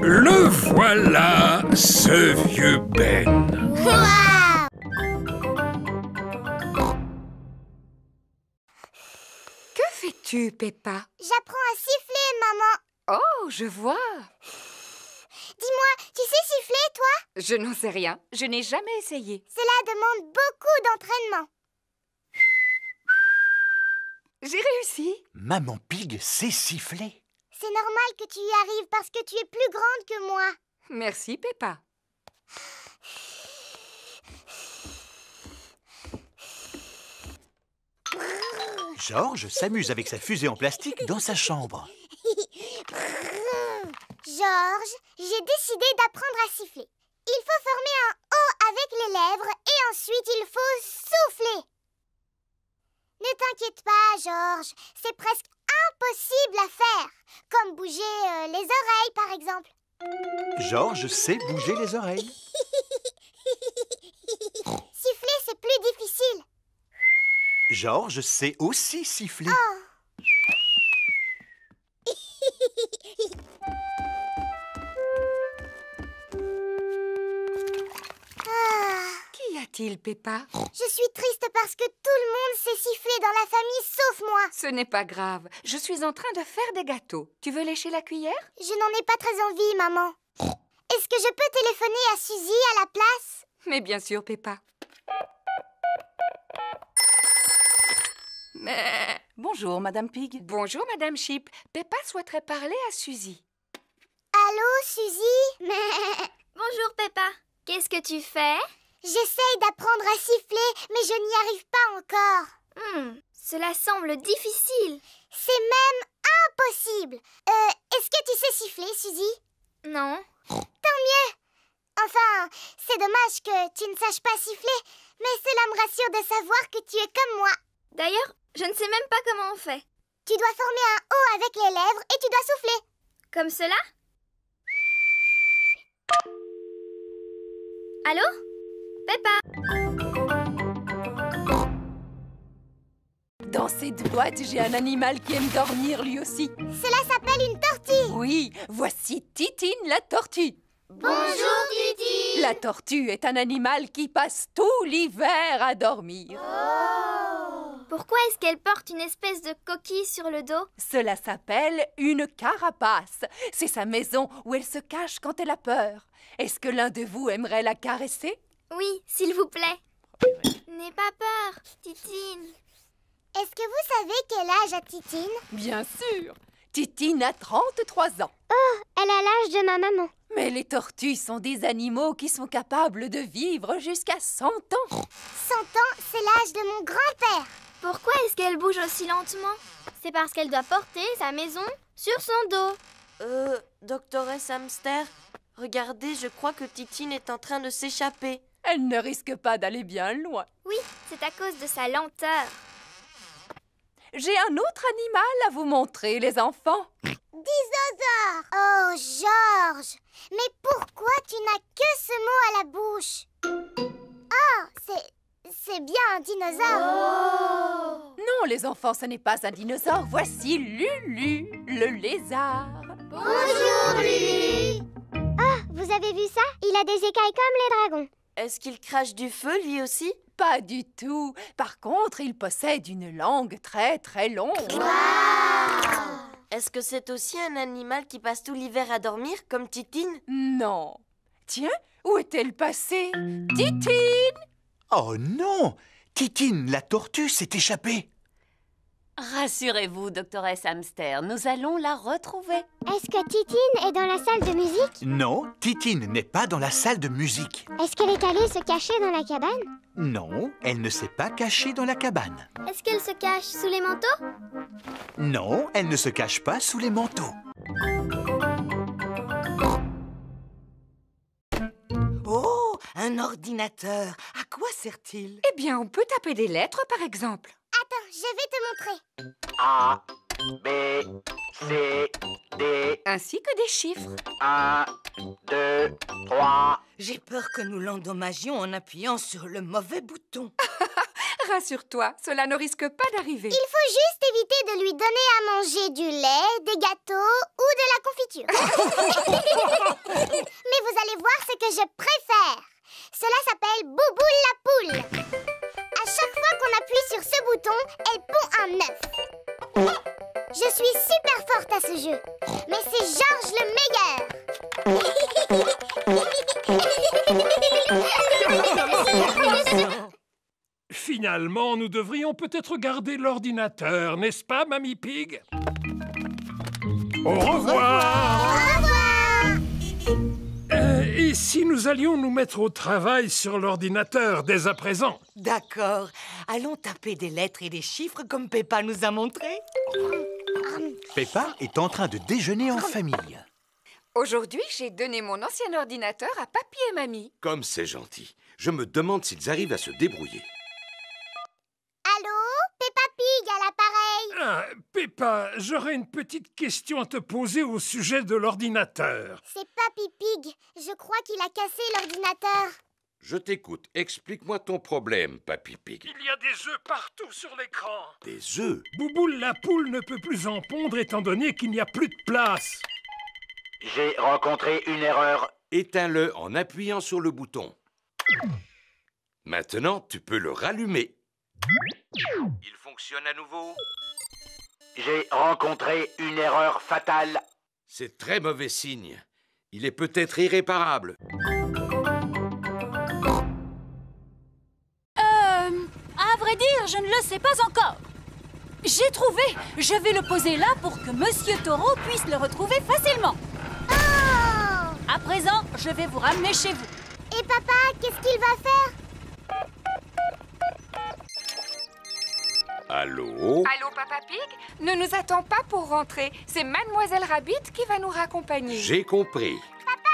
Le voilà, ce vieux Ben. Wow! Que fais-tu, Peppa? J'apprends à siffler, maman. Oh, je vois. Dis-moi, tu sais siffler, toi? Je n'en sais rien. Je n'ai jamais essayé. Cela demande beaucoup d'entraînement. J'ai réussi. Maman Pig sait siffler. C'est normal que tu y arrives parce que tu es plus grande que moi. Merci, Peppa. Georges s'amuse avec sa fusée en plastique dans sa chambre. Georges, j'ai décidé d'apprendre à siffler. Il faut former un O avec les lèvres et ensuite il faut souffler. Ne t'inquiète pas, Georges, c'est presque impossible à faire. Comme bouger les oreilles, par exemple. Georges sait bouger les oreilles. Siffler, c'est plus difficile. Georges sait aussi siffler. Oh. Qu'y a-t-il, Peppa? Je suis triste parce que tout le monde sait siffler dans la famille sauf moi. Ce n'est pas grave. Je suis en train de faire des gâteaux. Tu veux lécher la cuillère? Je n'en ai pas très envie, maman. Est-ce que je peux téléphoner à Suzy à la place? Mais bien sûr, Peppa. Bonjour, Madame Pig. Bonjour, Madame Sheep. Peppa souhaiterait parler à Suzy. Allô, Suzy? Bonjour, Peppa. Qu'est-ce que tu fais? J'essaye d'apprendre à siffler, mais je n'y arrive pas encore. Cela semble difficile. C'est même impossible. Est-ce que tu sais siffler, Suzy? Non. Tant mieux. Enfin, c'est dommage que tu ne saches pas siffler, mais cela me rassure de savoir que tu es comme moi. D'ailleurs, je ne sais même pas comment on fait. Tu dois former un O avec les lèvres et tu dois souffler. Comme cela? Allô? Peppa? Dans cette boîte, j'ai un animal qui aime dormir lui aussi. Cela s'appelle une tortue. Oui, voici Titine la tortue. Bonjour, Titine. La tortue est un animal qui passe tout l'hiver à dormir. Pourquoi est-ce qu'elle porte une espèce de coquille sur le dos? Cela s'appelle une carapace. C'est sa maison où elle se cache quand elle a peur. Est-ce que l'un de vous aimerait la caresser? Oui, s'il vous plaît. N'aie pas peur, Titine. Est-ce que vous savez quel âge a Titine? Bien sûr. Titine a 33 ans. Oh, elle a l'âge de ma maman. Mais les tortues sont des animaux qui sont capables de vivre jusqu'à 100 ans. 100 ans, c'est l'âge de mon grand-père. Pourquoi est-ce qu'elle bouge aussi lentement? C'est parce qu'elle doit porter sa maison sur son dos. Doctoresse Hamster, regardez, je crois que Titine est en train de s'échapper. Elle ne risque pas d'aller bien loin. Oui, c'est à cause de sa lenteur. J'ai un autre animal à vous montrer, les enfants. Dinosaure! Oh, Georges! Mais pourquoi tu n'as que ce mot à la bouche? Oh, c'est bien un dinosaure! Oh. Non, les enfants, ce n'est pas un dinosaure. Voici Lulu, le lézard. Bonjour, Lulu! Oh, vous avez vu ça? Il a des écailles comme les dragons. Est-ce qu'il crache du feu, lui aussi? Pas du tout. Par contre, il possède une langue très très longue. Wow! Est-ce que c'est aussi un animal qui passe tout l'hiver à dormir, comme Titine? Non. Tiens, où est-elle passée? Titine! Oh non! Titine, la tortue, s'est échappée. Rassurez-vous, doctoresse Hamster, nous allons la retrouver. Est-ce que Titine est dans la salle de musique? Non, Titine n'est pas dans la salle de musique. Est-ce qu'elle est allée se cacher dans la cabane? Non, elle ne s'est pas cachée dans la cabane. Est-ce qu'elle se cache sous les manteaux? Non, elle ne se cache pas sous les manteaux. Oh, un ordinateur. À quoi sert-il? Eh bien, on peut taper des lettres, par exemple. Attends, je vais te montrer. A, B, C, D. Ainsi que des chiffres. 1, 2, 3. J'ai peur que nous l'endommagions en appuyant sur le mauvais bouton. Rassure-toi, cela ne risque pas d'arriver. Il faut juste éviter de lui donner à manger du lait, des gâteaux ou de la confiture. Mais vous allez voir ce que je préfère. Cela s'appelle Bouboule la poule. À chaque fois qu'on appuie sur ce bouton, elle pond un œuf. Je suis super forte à ce jeu. Mais c'est Georges le meilleur. Finalement, nous devrions peut-être garder l'ordinateur, n'est-ce pas, Mamie Pig? Au revoir! Au revoir! Et si nous allions nous mettre au travail sur l'ordinateur dès à présent? D'accord. Allons taper des lettres et des chiffres comme Peppa nous a montré. Peppa est en train de déjeuner en famille. Aujourd'hui, j'ai donné mon ancien ordinateur à Papy et Mamie. Comme c'est gentil. Je me demande s'ils arrivent à se débrouiller. Allô? Peppa Pig à l'appareil. Ah, Peppa, j'aurais une petite question à te poser au sujet de l'ordinateur. C'est Papy Pig. Je crois qu'il a cassé l'ordinateur. Je t'écoute. Explique-moi ton problème, Papy Pig. Il y a des œufs partout sur l'écran. Des œufs? Bouboule la poule ne peut plus en pondre étant donné qu'il n'y a plus de place. J'ai rencontré une erreur. Éteins-le en appuyant sur le bouton. Maintenant, tu peux le rallumer. Il fonctionne à nouveau. J'ai rencontré une erreur fatale. C'est très mauvais signe. Il est peut-être irréparable. À vrai dire, je ne le sais pas encore. J'ai trouvé. Je vais le poser là pour que Monsieur Taureau puisse le retrouver facilement. Oh! À présent, je vais vous ramener chez vous. Et papa, qu'est-ce qu'il va faire? Allô? Allô, Papa Pig? Ne nous attends pas pour rentrer. C'est Mademoiselle Rabbit qui va nous raccompagner. J'ai compris. Papa,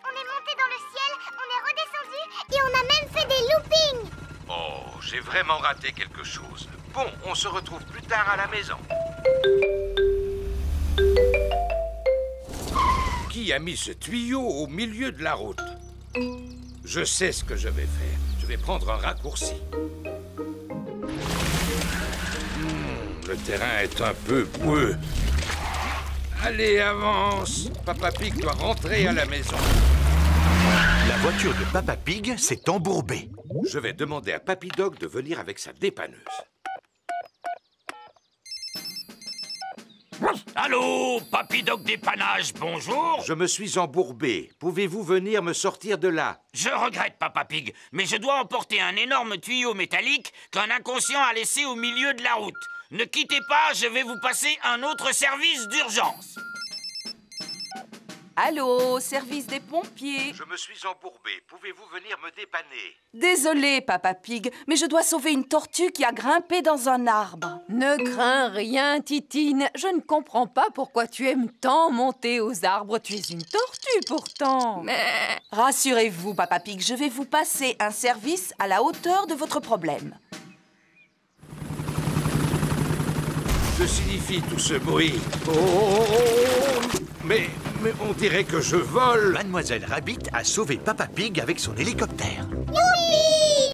on est monté dans le ciel, on est redescendu et on a même fait des loopings. Oh, j'ai vraiment raté quelque chose. Bon, on se retrouve plus tard à la maison. Qui a mis ce tuyau au milieu de la route? Je sais ce que je vais faire. Je vais prendre un raccourci. Le terrain est un peu boueux. Allez, avance. Papa Pig doit rentrer à la maison. La voiture de Papa Pig s'est embourbée. Je vais demander à Papy Dog de venir avec sa dépanneuse. Allô, Papy Dog Dépannage, bonjour. Je me suis embourbé. Pouvez-vous venir me sortir de là? Je regrette, Papa Pig, mais je dois emporter un énorme tuyau métallique qu'un inconscient a laissé au milieu de la route. Ne quittez pas, je vais vous passer un autre service d'urgence. Allô, service des pompiers. Je me suis embourbé. Pouvez-vous venir me dépanner? Désolé, Papa Pig, mais je dois sauver une tortue qui a grimpé dans un arbre. Ne crains rien, Titine. Je ne comprends pas pourquoi tu aimes tant monter aux arbres. Tu es une tortue, pourtant. Rassurez-vous, Papa Pig, je vais vous passer un service à la hauteur de votre problème. Que signifie tout ce bruit? Oh! Mais on dirait que je vole. Mademoiselle Rabbit a sauvé Papa Pig avec son hélicoptère. Youpi!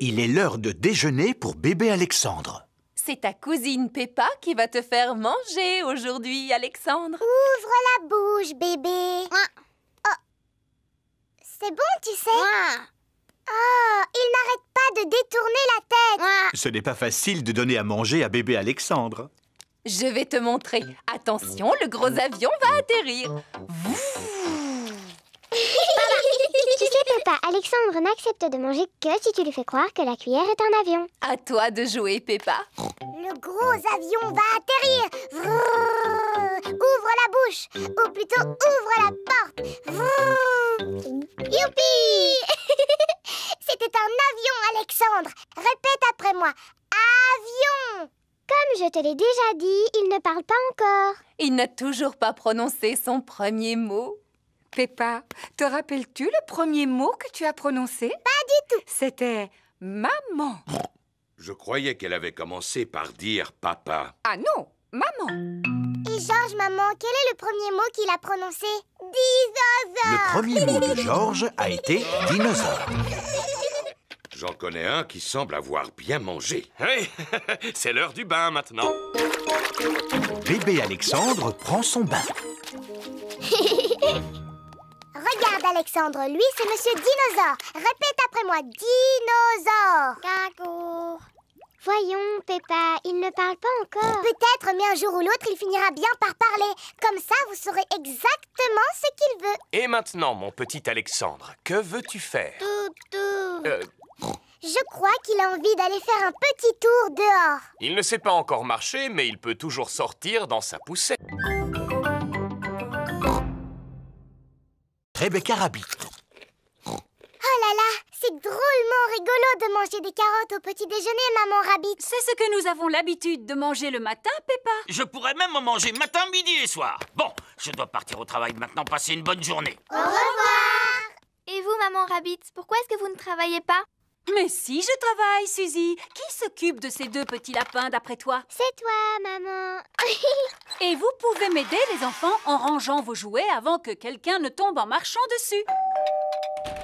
Il est l'heure de déjeuner pour bébé Alexandre. C'est ta cousine Peppa qui va te faire manger aujourd'hui, Alexandre. Ouvre la bouche, bébé. Oh. C'est bon, tu sais. Oh, il n'arrête pas de détourner la tête. Ce n'est pas facile de donner à manger à bébé Alexandre. Je vais te montrer. Attention, le gros avion va atterrir. Tu sais, Peppa, Alexandre n'accepte de manger que si tu lui fais croire que la cuillère est un avion. À toi de jouer, Peppa. Le gros avion va atterrir. Ouvre la bouche, ou plutôt ouvre la porte. Youpi! C'était un avion, Alexandre. Répète après moi. Avion! Comme je te l'ai déjà dit, il ne parle pas encore. Il n'a toujours pas prononcé son premier mot. Peppa, te rappelles-tu le premier mot que tu as prononcé? Pas du tout. C'était maman. Je croyais qu'elle avait commencé par dire papa. Ah non, maman. Et Georges, maman, quel est le premier mot qu'il a prononcé? Dinosaure. Le premier mot de Georges a été dinosaure. J'en connais un qui semble avoir bien mangé. Hey, c'est l'heure du bain maintenant. Bébé Alexandre prend son bain. Regarde, Alexandre, lui, c'est Monsieur Dinosaure. Répète après moi, dinosaure. Caco. Voyons, Peppa, il ne parle pas encore. Peut-être, mais un jour ou l'autre, il finira bien par parler. Comme ça, vous saurez exactement ce qu'il veut. Et maintenant, mon petit Alexandre, que veux-tu faire? Je crois qu'il a envie d'aller faire un petit tour dehors. Il ne sait pas encore marcher, mais il peut toujours sortir dans sa poussette. Rebecca Rabbit. Oh là là, c'est drôlement rigolo de manger des carottes au petit déjeuner, maman Rabbit. C'est ce que nous avons l'habitude de manger le matin, Peppa. Je pourrais même en manger matin, midi et soir. Bon, je dois partir au travail maintenant. Passez une bonne journée. Au revoir. Et vous, maman Rabbit, pourquoi est-ce que vous ne travaillez pas? Mais si, je travaille, Suzy. Qui s'occupe de ces deux petits lapins, d'après toi? C'est toi, maman. Et vous pouvez m'aider, les enfants, en rangeant vos jouets avant que quelqu'un ne tombe en marchant dessus.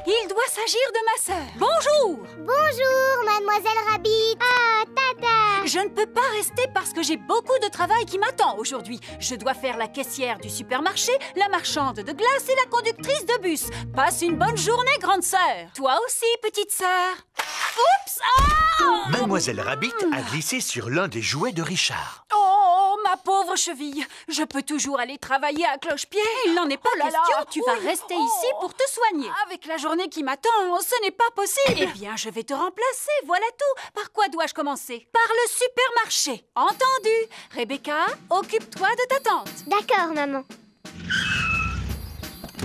Il doit s'agir de ma sœur. Bonjour! Bonjour, mademoiselle Rabbit. Ah, tata. Je ne peux pas rester parce que j'ai beaucoup de travail qui m'attend aujourd'hui. Je dois faire la caissière du supermarché, la marchande de glace et la conductrice de bus. Passe une bonne journée, grande sœur. Toi aussi, petite sœur. Oups! Ah! Mademoiselle Rabbit a glissé sur l'un des jouets de Richard. Oh, ma pauvre cheville. Je peux toujours aller travailler à cloche-pied. Il n'en est pas question. Tu vas rester ici pour te soigner. Avec la journée qui m'attend, ce n'est pas possible. Eh bien, je vais te remplacer, voilà tout. Par quoi dois-je commencer? Par le supermarché. Entendu? Rebecca, occupe-toi de ta tante. D'accord, maman.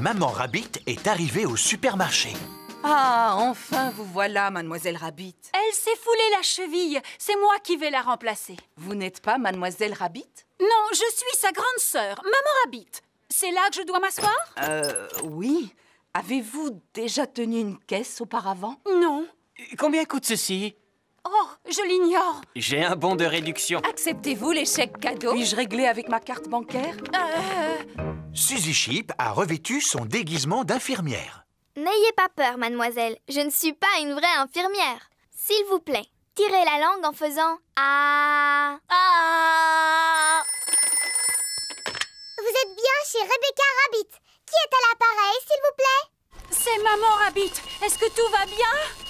Maman Rabbit est arrivée au supermarché. Ah, enfin vous voilà, mademoiselle Rabbit. Elle s'est foulée la cheville. C'est moi qui vais la remplacer. Vous n'êtes pas mademoiselle Rabbit? Non, je suis sa grande sœur, maman Rabbit. C'est là que je dois m'asseoir? Oui. Avez-vous déjà tenu une caisse auparavant? Non. Combien coûte ceci? Oh, je l'ignore. J'ai un bon de réduction. Acceptez-vous les chèques cadeaux? Puis-je régler avec ma carte bancaire? Suzy Sheep a revêtu son déguisement d'infirmière. N'ayez pas peur, mademoiselle. Je ne suis pas une vraie infirmière. S'il vous plaît, tirez la langue en faisant « Ah ». Ah. Vous êtes bien chez Rebecca Rabbit. Qui est à l'appareil, s'il vous plaît? C'est maman Rabbit. Est-ce que tout va bien?